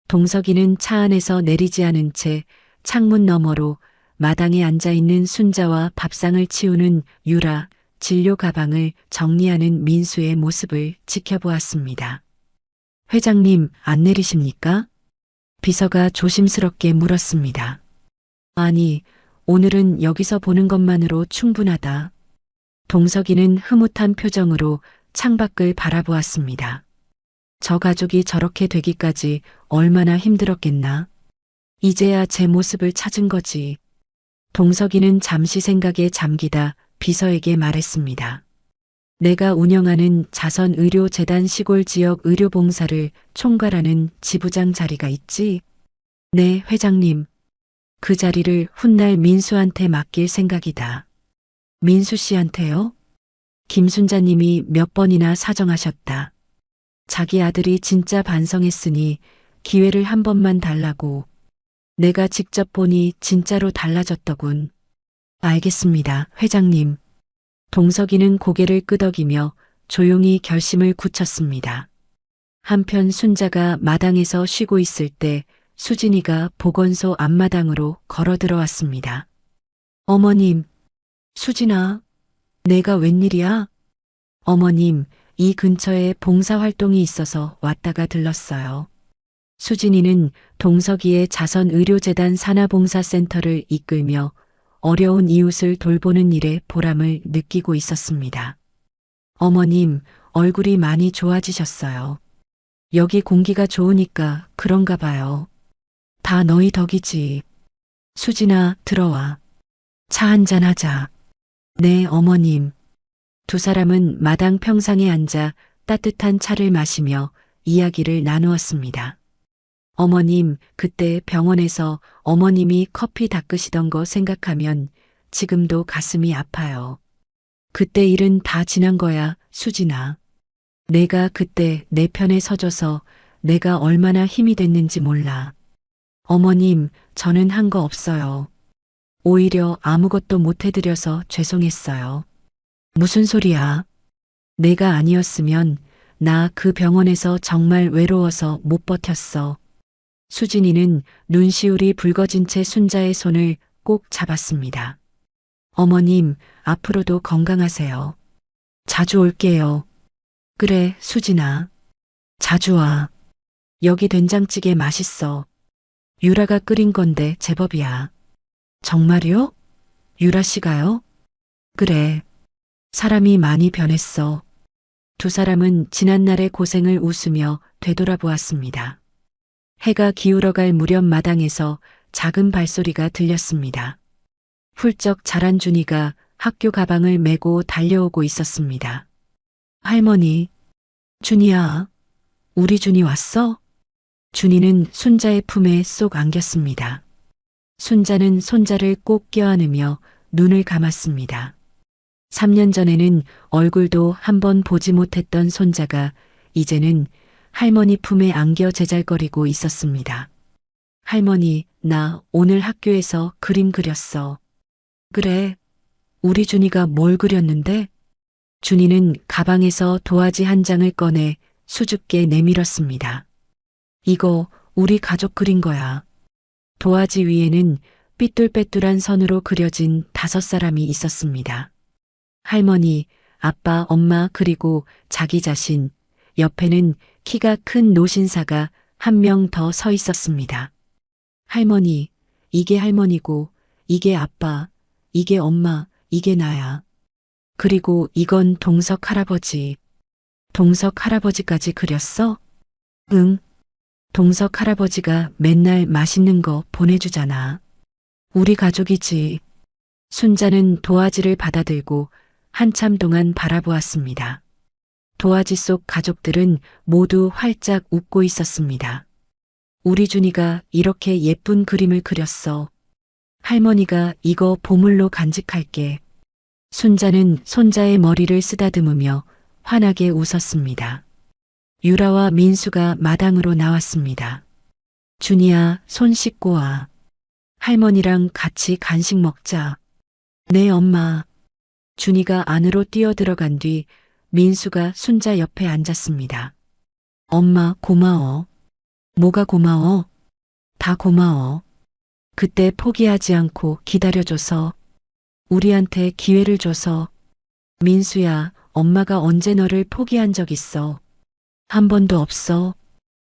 동석이는 차 안에서 내리지 않은 채 창문 너머로 마당에 앉아있는 순자와 밥상을 치우는 유라, 진료 가방을 정리하는 민수의 모습을 지켜보았습니다. 회장님, 안 내리십니까? 비서가 조심스럽게 물었습니다. 아니, 오늘은 여기서 보는 것만으로 충분하다. 동석이는 흐뭇한 표정으로 창밖을 바라보았습니다. 저 가족이 저렇게 되기까지 얼마나 힘들었겠나. 이제야 제 모습을 찾은 거지. 동석이는 잠시 생각에 잠기다 비서에게 말했습니다. 내가 운영하는 자선의료재단 시골지역 의료봉사를 총괄하는 지부장 자리가 있지? 네, 회장님. 그 자리를 훗날 민수한테 맡길 생각이다. 민수 씨한테요? 김순자님이 몇 번이나 사정하셨다. 자기 아들이 진짜 반성했으니 기회를 한 번만 달라고. 내가 직접 보니 진짜로 달라졌더군. 알겠습니다, 회장님. 동석이는 고개를 끄덕이며 조용히 결심을 굳혔습니다. 한편 순자가 마당에서 쉬고 있을 때 수진이가 보건소 앞마당으로 걸어 들어왔습니다. 어머님, 수진아, 내가 웬일이야? 어머님, 이 근처에 봉사활동이 있어서 왔다가 들렀어요. 수진이는 동석이의 자선의료재단 산하봉사센터를 이끌며 어려운 이웃을 돌보는 일에 보람을 느끼고 있었습니다. 어머님, 얼굴이 많이 좋아지셨어요. 여기 공기가 좋으니까 그런가 봐요. 다 너희 덕이지. 수진아, 들어와. 차 한잔 하자. 네, 어머님. 두 사람은 마당 평상에 앉아 따뜻한 차를 마시며 이야기를 나누었습니다. 어머님, 그때 병원에서 어머님이 커피 닦으시던 거 생각하면 지금도 가슴이 아파요. 그때 일은 다 지난 거야, 수진아. 내가 그때 내 편에 서줘서 내가 얼마나 힘이 됐는지 몰라. 어머님, 저는 한 거 없어요. 오히려 아무것도 못 해드려서 죄송했어요. 무슨 소리야? 내가 아니었으면 나 그 병원에서 정말 외로워서 못 버텼어. 수진이는 눈시울이 붉어진 채 순자의 손을 꼭 잡았습니다. 어머님, 앞으로도 건강하세요. 자주 올게요. 그래, 수진아. 자주 와. 여기 된장찌개 맛있어. 유라가 끓인 건데 제법이야. 정말요? 유라 씨가요? 그래. 사람이 많이 변했어. 두 사람은 지난날의 고생을 웃으며 되돌아보았습니다. 해가 기울어갈 무렵 마당에서 작은 발소리가 들렸습니다. 훌쩍 자란 준이가 학교 가방을 메고 달려오고 있었습니다. 할머니, 준이야, 우리 준이 왔어? 준이는 순자의 품에 쏙 안겼습니다. 순자는 손자를 꼭 껴안으며 눈을 감았습니다. 3년 전에는 얼굴도 한번 보지 못했던 손자가 이제는 할머니 품에 안겨 제잘거리고 있었습니다. 할머니, 나 오늘 학교에서 그림 그렸어. 그래, 우리 준이가 뭘 그렸는데? 준이는 가방에서 도화지 한 장을 꺼내 수줍게 내밀었습니다. 이거 우리 가족 그린 거야. 도화지 위에는 삐뚤빼뚤한 선으로 그려진 5사람이 있었습니다. 할머니, 아빠, 엄마, 그리고 자기 자신, 옆에는 키가 큰 노신사가 한 명 더 서 있었습니다. 할머니, 이게 할머니고, 이게 아빠, 이게 엄마, 이게 나야. 그리고 이건 동석 할아버지. 동석 할아버지까지 그렸어? 응. 동석 할아버지가 맨날 맛있는 거 보내주잖아. 우리 가족이지. 순자는 도화지를 받아들고 한참 동안 바라보았습니다. 도화지 속 가족들은 모두 활짝 웃고 있었습니다. 우리 준이가 이렇게 예쁜 그림을 그렸어. 할머니가 이거 보물로 간직할게. 순자는 손자의 머리를 쓰다듬으며 환하게 웃었습니다. 유라와 민수가 마당으로 나왔습니다. 준이야, 손 씻고 와. 할머니랑 같이 간식 먹자. 네, 엄마. 준이가 안으로 뛰어들어간 뒤 민수가 순자 옆에 앉았습니다. 엄마, 고마워. 뭐가 고마워? 다 고마워. 그때 포기하지 않고 기다려줘서, 우리한테 기회를 줘서. 민수야, 엄마가 언제 너를 포기한 적 있어? 한 번도 없어.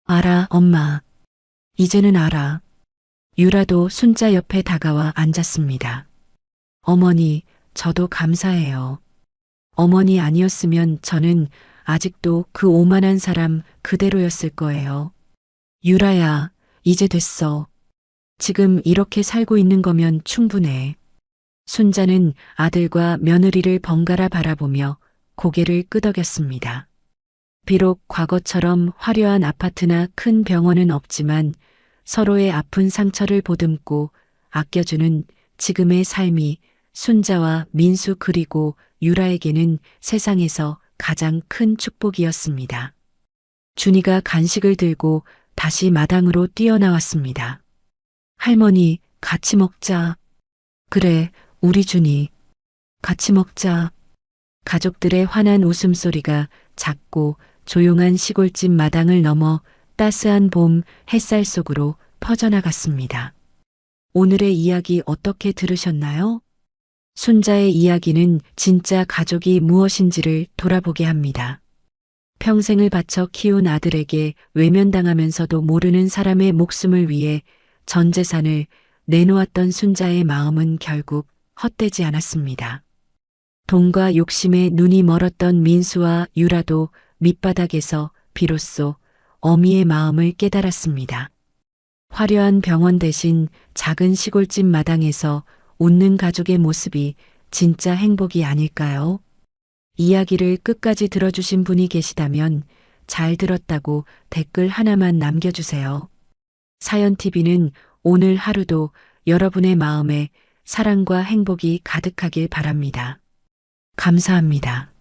알아, 엄마. 이제는 알아. 유라도 순자 옆에 다가와 앉았습니다. 어머니, 저도 감사해요. 어머니 아니었으면 저는 아직도 그 오만한 사람 그대로였을 거예요. 유라야, 이제 됐어. 지금 이렇게 살고 있는 거면 충분해. 순자는 아들과 며느리를 번갈아 바라보며 고개를 끄덕였습니다. 비록 과거처럼 화려한 아파트나 큰 병원은 없지만 서로의 아픈 상처를 보듬고 아껴주는 지금의 삶이 순자와 민수 그리고 유라에게는 세상에서 가장 큰 축복이었습니다. 준이가 간식을 들고 다시 마당으로 뛰어나왔습니다. 할머니, 같이 먹자. 그래, 우리 준이. 같이 먹자. 가족들의 환한 웃음소리가 작고 조용한 시골집 마당을 넘어 따스한 봄 햇살 속으로 퍼져나갔습니다. 오늘의 이야기 어떻게 들으셨나요? 순자의 이야기는 진짜 가족이 무엇인지를 돌아보게 합니다. 평생을 바쳐 키운 아들에게 외면당하면서도 모르는 사람의 목숨을 위해 전 재산을 내놓았던 순자의 마음은 결국 헛되지 않았습니다. 돈과 욕심에 눈이 멀었던 민수와 유라도 밑바닥에서 비로소 어미의 마음을 깨달았습니다. 화려한 병원 대신 작은 시골집 마당에서 웃는 가족의 모습이 진짜 행복이 아닐까요? 이야기를 끝까지 들어주신 분이 계시다면 잘 들었다고 댓글 하나만 남겨주세요. 사연TV는 오늘 하루도 여러분의 마음에 사랑과 행복이 가득하길 바랍니다. 감사합니다.